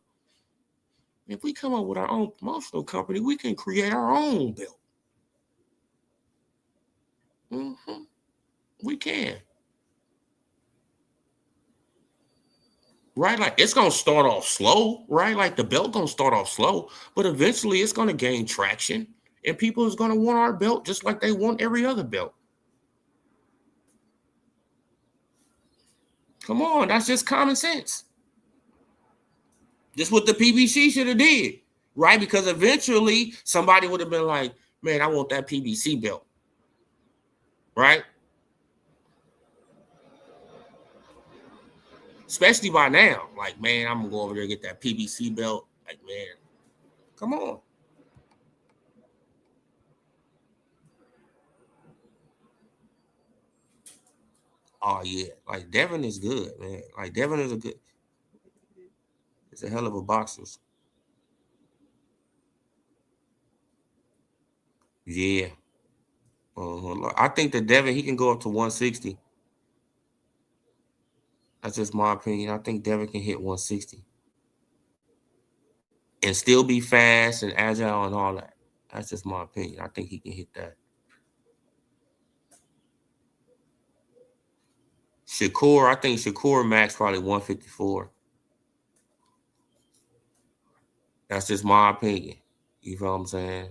if we come up with our own promotional company, we can create our own belt. Mm-hmm. We can. Right? Like it's gonna start off slow, right? Like the belt gonna start off slow, but eventually it's gonna gain traction, and people is gonna want our belt just like they want every other belt. Come on, that's just common sense. This is what the PBC should have did, right? Because eventually somebody would have been like, "Man, I want that PBC belt," right? Especially by now, like, man, I'm gonna go over there and get that PBC belt. Like, man, come on. Oh yeah, like Devin is good, man. Like Devin is it's a hell of a boxer. Yeah. I think that Devin he can go up to 160. That's just my opinion. I think Devin can hit 160 and still be fast and agile and all that. That's just my opinion. I think he can hit that. Shakur, I think Shakur max probably 154. That's just my opinion. You feel what I'm saying?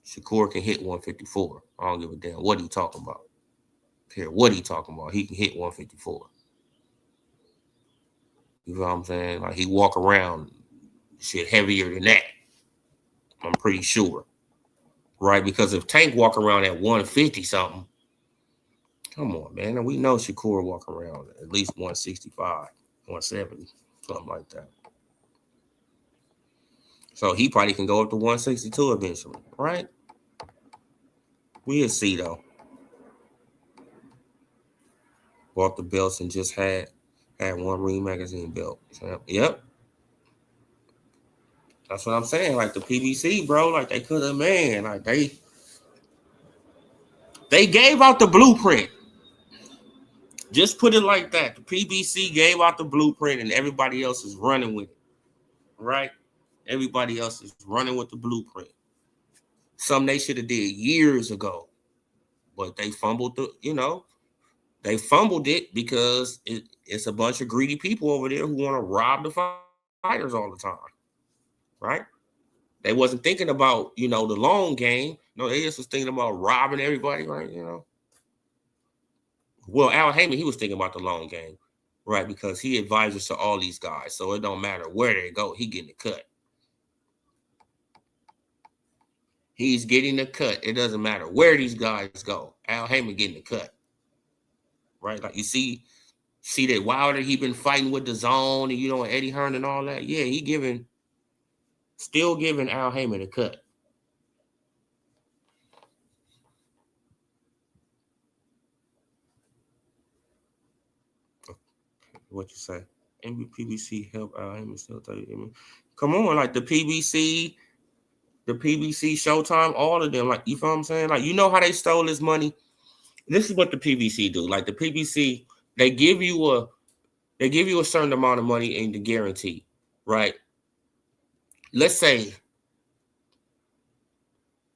Shakur can hit 154. I don't give a damn what he talking about. Care what he talking about. He can hit 154. You know what I'm saying? Like he walk around shit heavier than that. I'm pretty sure. Right? Because if Tank walk around at 150 something, come on, man. And we know Shakur walk around at least 165, 170, something like that. So he probably can go up to 162 eventually, right? We'll see though. Bought the belts and just had one Ring Magazine belt. Yep. That's what I'm saying. Like the PBC, bro, like they could have, man, like they gave out the blueprint. Just put it like that. The PBC gave out the blueprint and everybody else is running with it. Right? Everybody else is running with the blueprint. Some they should have did years ago. But they fumbled they fumbled it because it's a bunch of greedy people over there who want to rob the fighters all the time. Right? They wasn't thinking about, the long game. No, they just was thinking about robbing everybody, right? Well, Al Heyman, he was thinking about the long game, right? Because he advises to all these guys. So it don't matter where they go, he getting the cut. He's getting the cut. It doesn't matter where these guys go. Al Heyman getting the cut. Right? Like you see that Wilder, he been fighting with the Zone and Eddie Hearn and all that. Yeah, still giving Al Heyman a cut. What you say? PBC help Al Heyman still 30. Come on, like the PBC Showtime, all of them. Like, you feel what I'm saying? Like, you know how they stole this money? This is what the PBC do. Like the PBC, they give you a certain amount of money and the guarantee, right? Let's say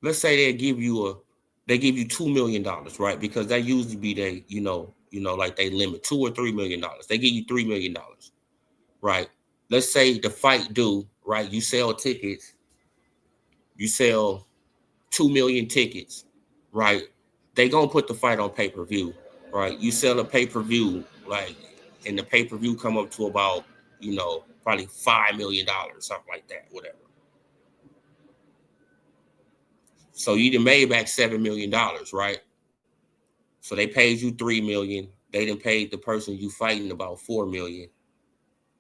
they give you $2 million, right? Because that usually be like they limit $2 or $3 million. They give you $3 million, right? Let's say the fight due, right? You sell tickets, you sell 2 million tickets, right? They gonna put the fight on pay-per-view, right? You sell a pay-per-view, like, and the pay-per-view come up to about, probably $5 million, something like that, whatever. So you done made back $7 million, right? So they paid you $3 million. They done paid the person you fighting about $4 million.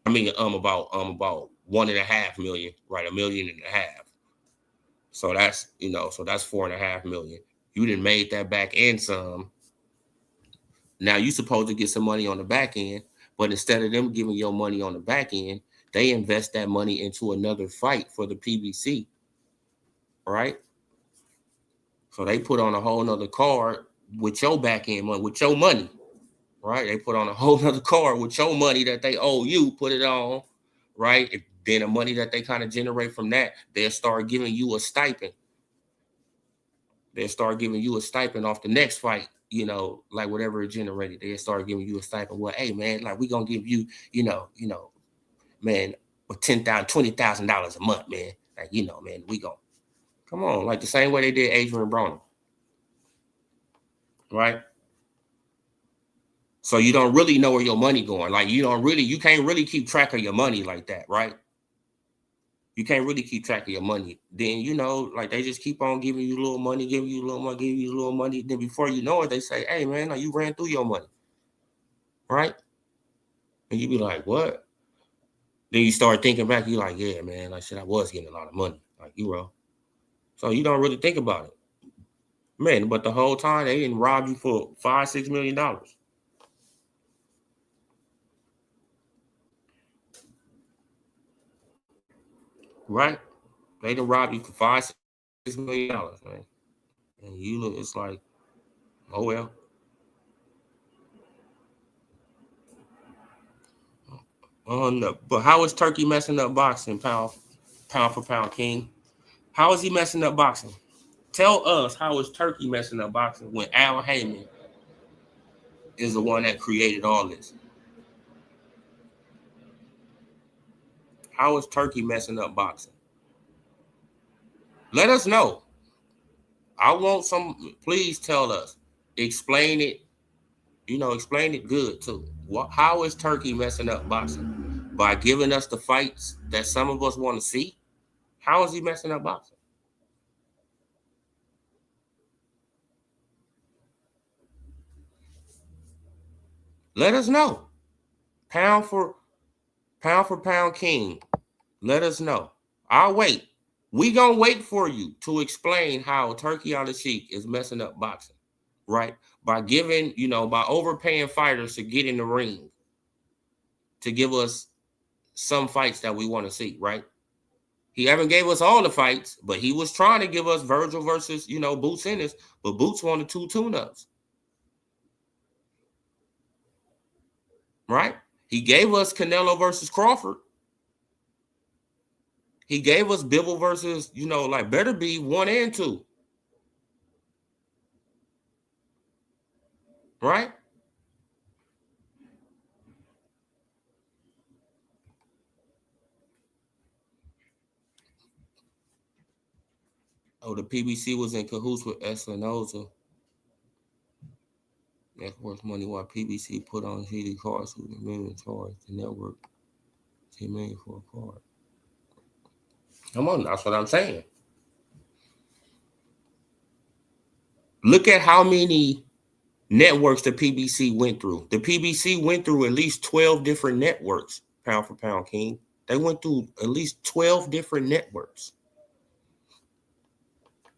I mean, about $1.5 million, right? $1.5 million. So that's $4.5 million. You done made that back and some. Now you supposed to get some money on the back end, but instead of them giving your money on the back end, they invest that money into another fight for the PBC, right? So they put on a whole nother card with your back end money, with your money, right? They put on a whole nother card with your money that they owe you, put it on, right? Then the money that they kind of generate from that, they'll start giving you a stipend. They'll start giving you a stipend off the next fight, like whatever it generated. They'll start giving you a stipend. Well, hey man, like we gonna give you, man, $10,000, $20,000 a month, man. Like, man, we gonna come on, like the same way they did Adrian Broner. Right? So you don't really know where your money going. Like you can't really keep track of your money like that, right? You can't really keep track of your money. Then, like they just keep on giving you a little money, giving you a little money, giving you a little money. Then before you know it, they say, hey man, like you ran through your money. Right? And you be like, what? Then you start thinking back, you're like, yeah, man, like shit, I was getting a lot of money. Like, So you don't really think about it. Man, but the whole time they didn't rob you for $5-6 million. Right? They done rob you for $5-6 million, man. And it's like, oh well. No. But how is Turkey messing up boxing, pound for pound, King? How is he messing up boxing? Tell us, how is Turkey messing up boxing when Al Heyman is the one that created all this? How is Turkey messing up boxing? Let us know. I want some, please tell us. Explain it, explain it good too. How is Turkey messing up boxing? By giving us the fights that some of us want to see? How is he messing up boxing? Let us know. Pound for pound king. Let us know. I'll wait. We gonna wait for you to explain how Turkey on the Sheik is messing up boxing, right? By giving, by overpaying fighters to get in the ring to give us some fights that we want to see, right? He haven't gave us all the fights, but he was trying to give us Virgil versus, Boots Ennis, but Boots wanted 2 tune-ups, right? He gave us Canelo versus Crawford. He gave us Bivol versus, like better be 1 and 2. Right? Oh, the PBC was in cahoots with Espinoza. That's worth money while PBC put on CD cards with the million charge. The network $10 million for a card. Come on, that's what I'm saying. Look at how many networks the PBC went through. The PBC went through at least 12 different networks, pound for pound, King. They went through at least 12 different networks.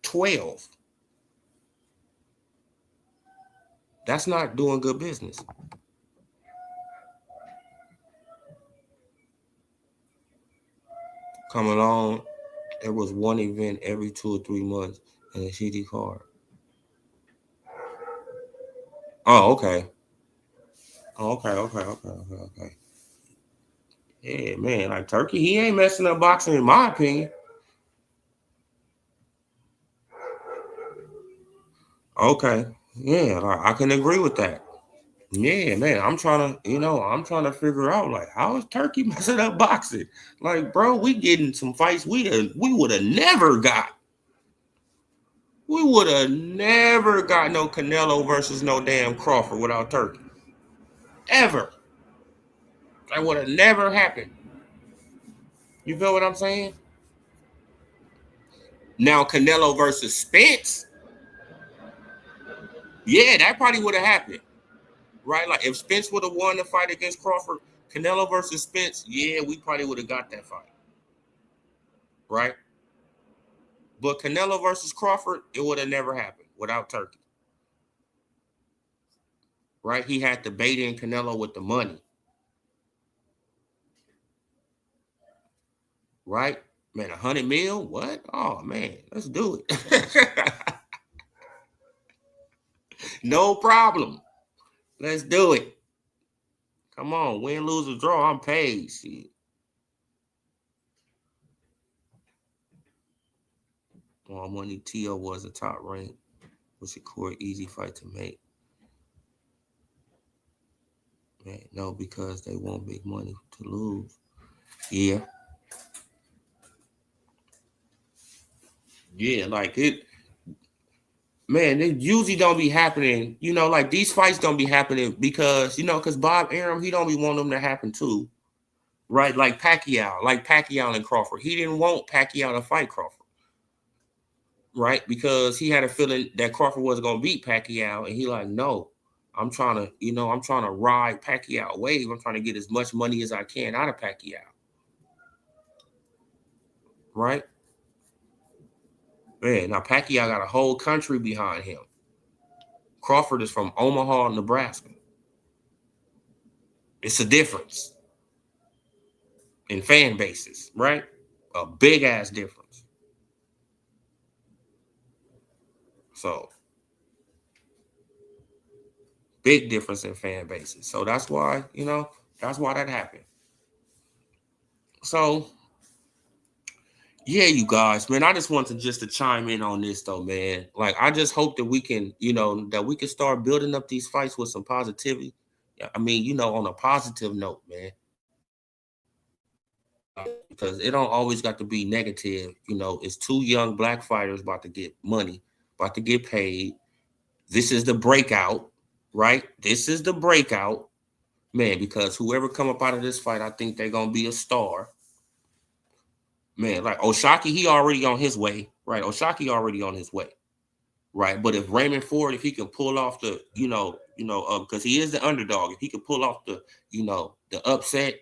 12. That's not doing good business. Come along, there was one event every 2 or 3 months and a CD card. Oh, okay. Oh, okay. Yeah, man, like Turkey, he ain't messing up boxing in my opinion. Okay. Yeah, like, I can agree with that. Yeah, man, I'm trying to figure out like how is Turkey messing up boxing? Like, bro, we getting some fights we would have never got. We would have never got no Canelo versus no damn Crawford without Turkey. Ever. That would have never happened. You feel what I'm saying? Now Canelo versus Spence, yeah, that probably would have happened. Right? Like if Spence would have won the fight against Crawford, Canelo versus Spence, yeah, we probably would have got that fight. Right? But Canelo versus Crawford, it would have never happened without Turkey. Right? He had to bait in Canelo with the money. Right? Man, 100 mil? What? Oh man, let's do it. No problem. Let's do it. Come on, win, lose, or draw. I'm paid. Shit. All money. T.O. was a top rank. Was Shakur easy fight to make? Man, no, because they want big money to lose. Yeah. Yeah, like it, man, it usually don't be happening. Like these fights don't be happening because Bob Arum, he don't be wanting them to happen too. Right? Like Pacquiao and Crawford. He didn't want Pacquiao to fight Crawford. Right? Because he had a feeling that Crawford wasn't gonna beat Pacquiao, and he like, no, I'm trying to ride Pacquiao wave. I'm trying to get as much money as I can out of Pacquiao. Right? Man, now Pacquiao got a whole country behind him. Crawford is from Omaha, Nebraska. It's a difference in fan bases, right? A big ass difference. So, big difference in fan bases. So that's why, that's why that happened. So, Yeah, you guys, man. I just want to chime in on this though, man. Like, I just hope that we can, that we can start building up these fights with some positivity. Yeah, I mean, on a positive note, man. Like, because it don't always got to be negative. It's two young black fighters about to get money, about to get paid. This is the breakout, right? This is the breakout, man. Because whoever come up out of this fight, I think they're gonna be a star. Man, like Oshaki, he already on his way, right? Oshaki already on his way, right? But if Raymond Ford, if he can pull off the, because he is the underdog, if he can pull off the, the upset,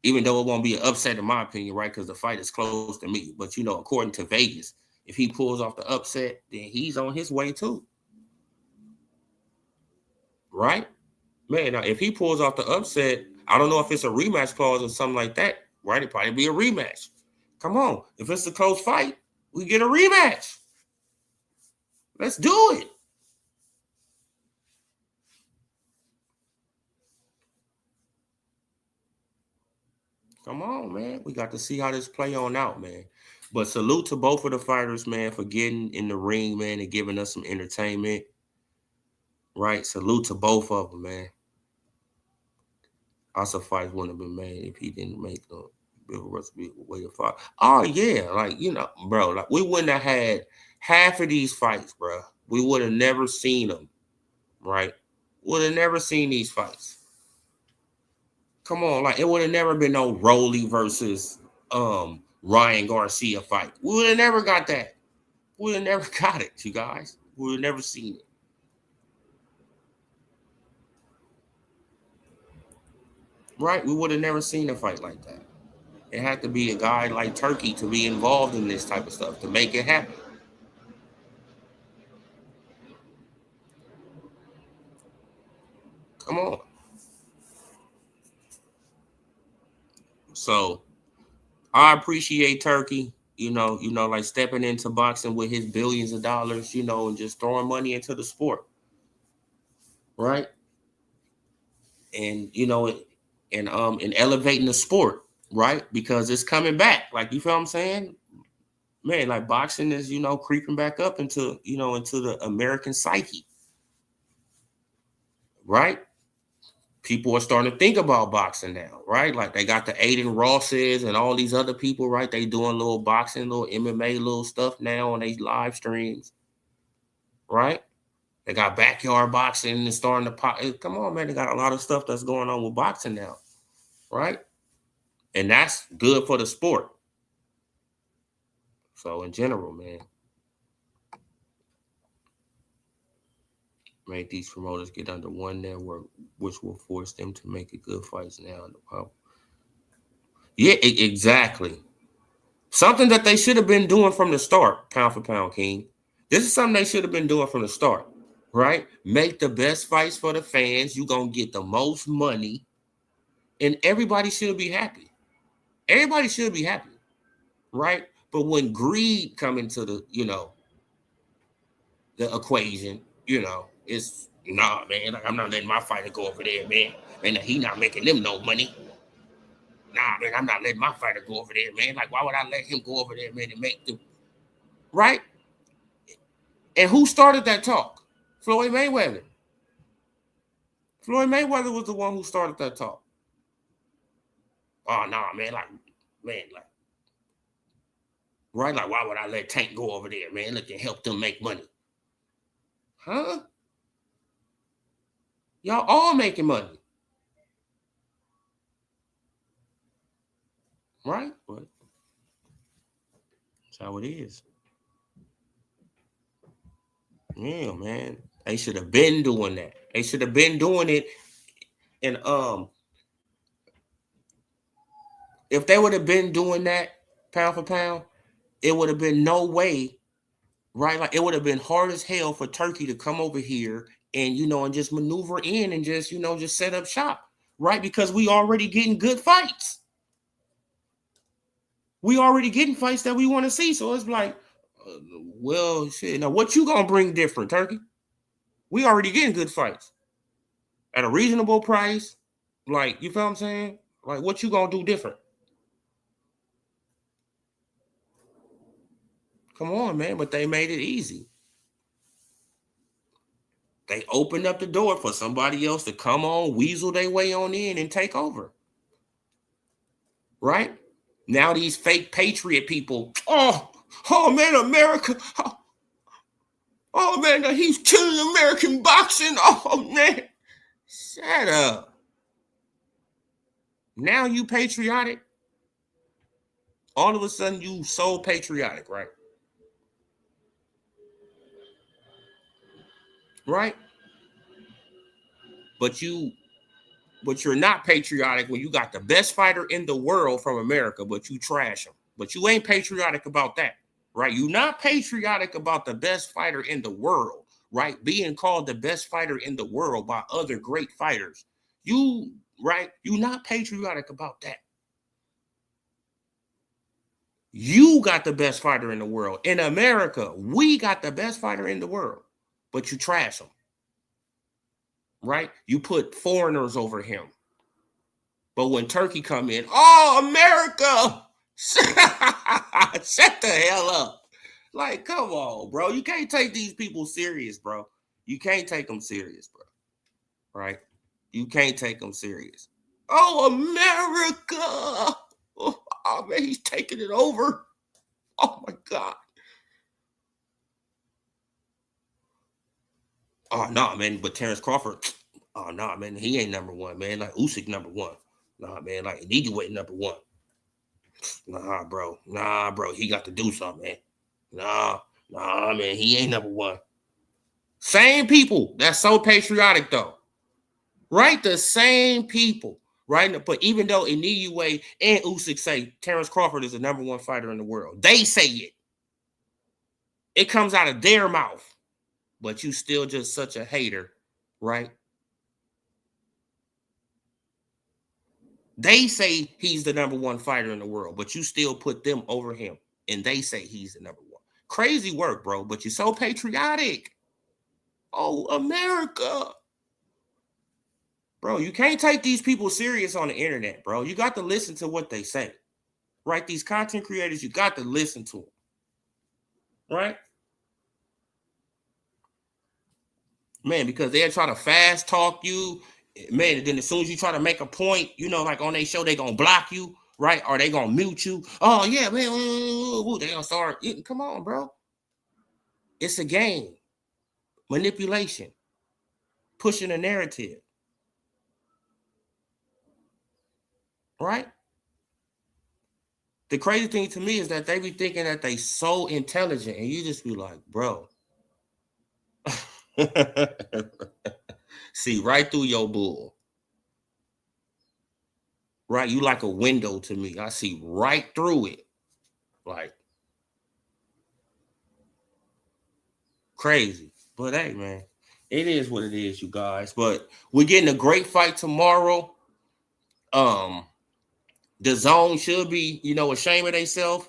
even though it won't be an upset in my opinion, right? Because the fight is close to me. But according to Vegas, if he pulls off the upset, then he's on his way too, right? Man, now if he pulls off the upset, I don't know if it's a rematch clause or something like that, right? It'd probably be a rematch. Come on, if it's a close fight, we get a rematch. Let's do it. Come on, man. We got to see how this play on out, man. But salute to both of the fighters, man, for getting in the ring, man, and giving us some entertainment. Right? Salute to both of them, man. Also, fights wouldn't have been made if he didn't make the Bill Russell way to fight. Oh yeah, like bro, like we wouldn't have had half of these fights, bro. We would have never seen them, right? Would have never seen these fights. Come on, like it would have never been no Rolly versus Ryan Garcia fight. We would have never got that. We would have never got it, you guys. We would have never seen it. Right? We would have never seen a fight like that. It had to be a guy like Turkey to be involved in this type of stuff to make it happen. Come on. So I appreciate Turkey, like stepping into boxing with his billions of dollars, and just throwing money into the sport. Right? And and elevating the sport, right? Because it's coming back. Like, you feel what I'm saying? Man, like boxing is, creeping back up into, into the American psyche. Right? People are starting to think about boxing now, right? Like they got the Aiden Rosses and all these other people, right? They doing little boxing, little MMA, little stuff now on these live streams, right? They got backyard boxing and starting to pop. Come on, man. They got a lot of stuff that's going on with boxing now, right? And that's good for the sport. So in general, man, make these promoters get under one network, which will force them to make it good fights now in the pub. Yeah, exactly. Something that they should have been doing from the start, pound for pound, King. This is something they should have been doing from the start, right? Make the best fights for the fans. You're going to get the most money, and everybody should be happy. Everybody should be happy, right? But when greed come into the, the equation, it's nah, man. Like, I'm not letting my fighter go over there, man. And he not making them no money. Nah, man, I'm not letting my fighter go over there, man. Like, why would I let him go over there, man, and make them right? And who started that talk? Floyd Mayweather. Floyd Mayweather was the one who started that talk. Oh no, man, like, right? Like, why would I let Tank go over there, man? Look and help them make money. Huh? Y'all all making money. Right? But that's how it is. Yeah, man. They should have been doing that. They should have been doing it. And if they would have been doing that pound for pound, it would have been no way, right? Like it would have been hard as hell for Turkey to come over here and and just maneuver in and just just set up shop, right? Because we already getting good fights. We already getting fights that we want to see. So it's like, well, shit. Now what you gonna bring different, Turkey? We already getting good fights at a reasonable price. Like, you feel what I'm saying? Like, what you gonna do different? Come on, man. But they made it easy. They opened up the door for somebody else to come on, weasel their way on in and take over. Right? Now these fake patriot people, oh man, America, oh man, he's killing American boxing. Oh man, shut up. Now you patriotic? All of a sudden you so patriotic, right? Right? But you're not patriotic when you got the best fighter in the world from America, but you trash him. But you ain't patriotic about that, right? You're not patriotic about the best fighter in the world, right? Being called the best fighter in the world by other great fighters. Right? You're not patriotic about that. You got the best fighter in the world. In America, we got the best fighter in the world, but you trash him, right? You put foreigners over him. But when Turkey come in, oh, America, shut the hell up. Like, come on, bro. You can't take these people serious, bro. You can't take them serious, bro. Right? You can't take them serious. Oh, America. Oh, man, he's taking it over. Oh, my God. Oh, no, man. But Terrence Crawford, oh, no, man. He ain't number one, man. Like, Usyk number one. Nah, man. Like, Inigo number one. Nah, bro. He got to do something, man. Nah, man. He ain't number one. Same people. That's so patriotic, though. Right? The same people. Right? But even though Inoue and Usyk say Terrence Crawford is the number one fighter in the world, they say it. It comes out of their mouth. But you still just such a hater, right? They say he's the number one fighter in the world, but you still put them over him, and they say he's the number one. Crazy work, bro, but you're so patriotic. Oh, America. Bro, you can't take these people serious on the internet, bro. You got to listen to what they say, right? These content creators, you got to listen to them, right? Man, because they'll try to fast talk you, man, and then as soon as you try to make a point, like on their show, they gonna block you, right? Or they gonna mute you. Oh yeah, man, they gonna start. Come on, bro. It's a game. Manipulation. Pushing a narrative. Right? The crazy thing to me is that they be thinking that they so intelligent, and you just be like, bro. See right through your bull. Right? You like a window to me. I see right through it. Like, crazy. But hey, man, it is what it is, you guys. But we're getting a great fight tomorrow. The zone should be, ashamed of themselves,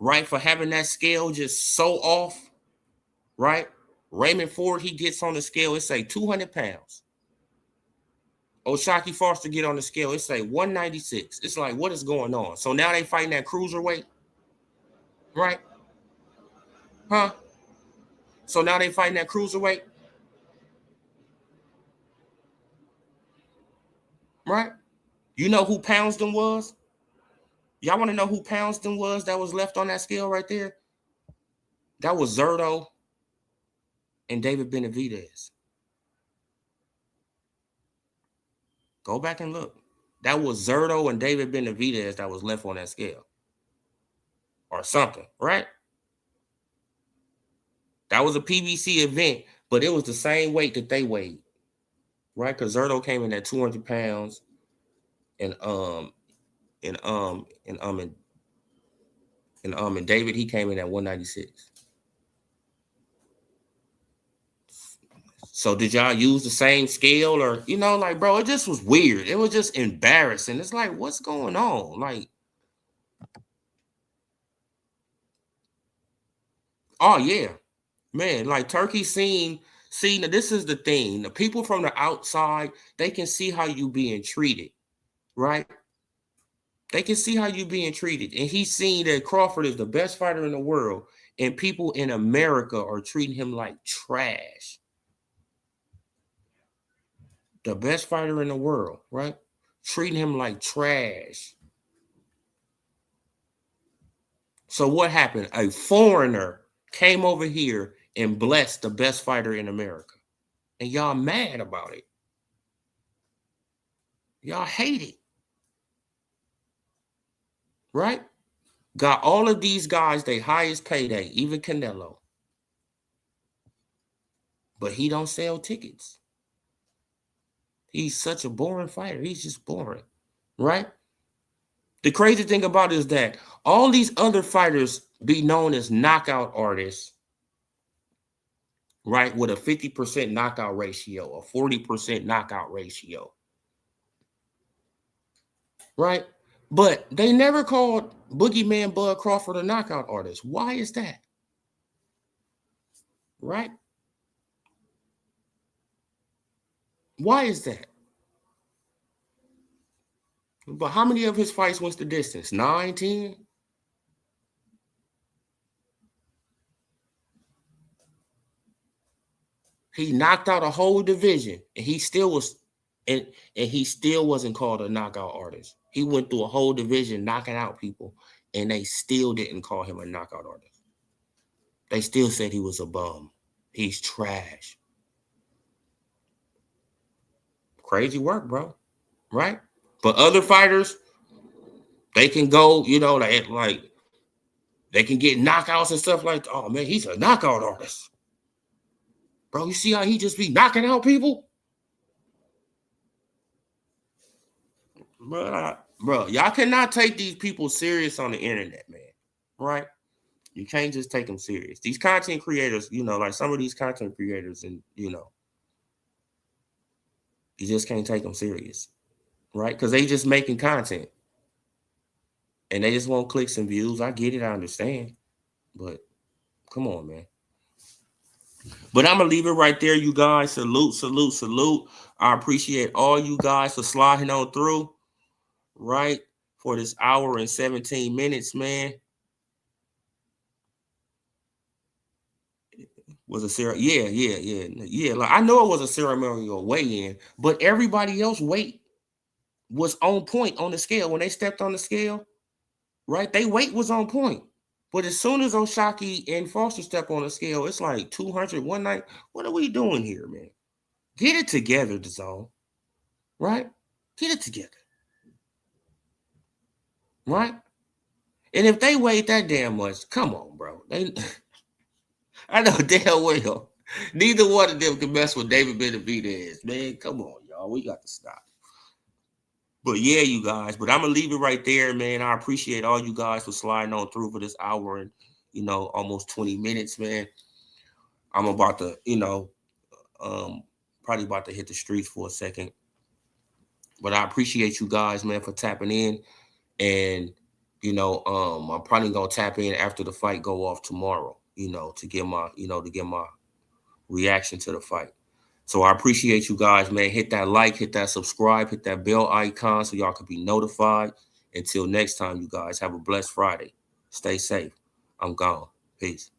right? For having that scale just so off, right? Raymond Ford, he gets on the scale, it say 200 pounds. O'Shaquie Foster get on the scale, it say 196. It's like, what is going on? So now they fighting that cruiserweight, right? Huh? So now they fighting that cruiserweight, right? You know who Poundston was? Y'all want to know who Poundston was that was left on that scale right there? That was Zerto and David Benavidez. Go back and look. That was Zerto and David Benavidez that was left on that scale. Or something, right? That was a PBC event, but it was the same weight that they weighed. Right? Because Zerto came in at 200 pounds and David, he came in at 196. So did y'all use the same scale or, like, bro, it just was weird. It was just embarrassing. It's like, what's going on? Like, oh, yeah. Man, like Turkey seen that this is the thing. The people from the outside, they can see how you being treated, right? They can see how you being treated. And he's seen that Crawford is the best fighter in the world, and people in America are treating him like trash. The best fighter in the world, right? Treating him like trash. So what happened? A foreigner came over here and blessed the best fighter in America. And y'all mad about it. Y'all hate it. Right? Got all of these guys their highest payday, even Canelo. But he don't sell tickets. He's such a boring fighter. He's just boring. Right? The crazy thing about it is that all these other fighters be known as knockout artists, right? With a 50% knockout ratio, a 40% knockout ratio. Right? But they never called Boogeyman Bud Crawford a knockout artist. Why is that? Right? Why is that? But how many of his fights went the distance? 9, 10? He knocked out a whole division, and he still was, and he still wasn't called a knockout artist. He went through a whole division knocking out people, and they still didn't call him a knockout artist. They still said he was a bum. He's trash. Crazy work, bro. Right? But other fighters, they can go, like they can get knockouts and stuff like, oh man, he's a knockout artist. Bro, you see how he just be knocking out people? Bro, y'all cannot take these people serious on the internet, man. Right? You can't just take them serious. These content creators, like some of these content creators, and you just can't take them serious. Right? Because they just making content. And they just want clicks and views. I get it, I understand. But come on, man. But I'm going to leave it right there, you guys. Salute, salute, salute. I appreciate all you guys for sliding on through, right, for this hour and 17 minutes, man. Was a yeah. Like I know it was a ceremonial weigh-in, but everybody else weight was on point on the scale. When they stepped on the scale, right, they weight was on point. But as soon as Oshaki and Foster step on the scale, it's like 200, 190. What are we doing here, man? Get it together, DAZN. Right? Get it together. Right? And if they weighed that damn much, come on, bro. I know damn well neither one of them can mess with David Benavidez, man. Come on, y'all. We got to stop. But yeah, you guys. But I'm gonna leave it right there, man. I appreciate all you guys for sliding on through for this hour and almost 20 minutes, man. I'm about to, probably about to hit the streets for a second. But I appreciate you guys, man, for tapping in. And I'm probably gonna tap in after the fight go off tomorrow, to get my reaction to the fight. So I appreciate you guys, man. Hit that like, hit that subscribe, hit that bell icon so y'all can be notified. Until next time, you guys, have a blessed Friday. Stay safe. I'm gone. Peace.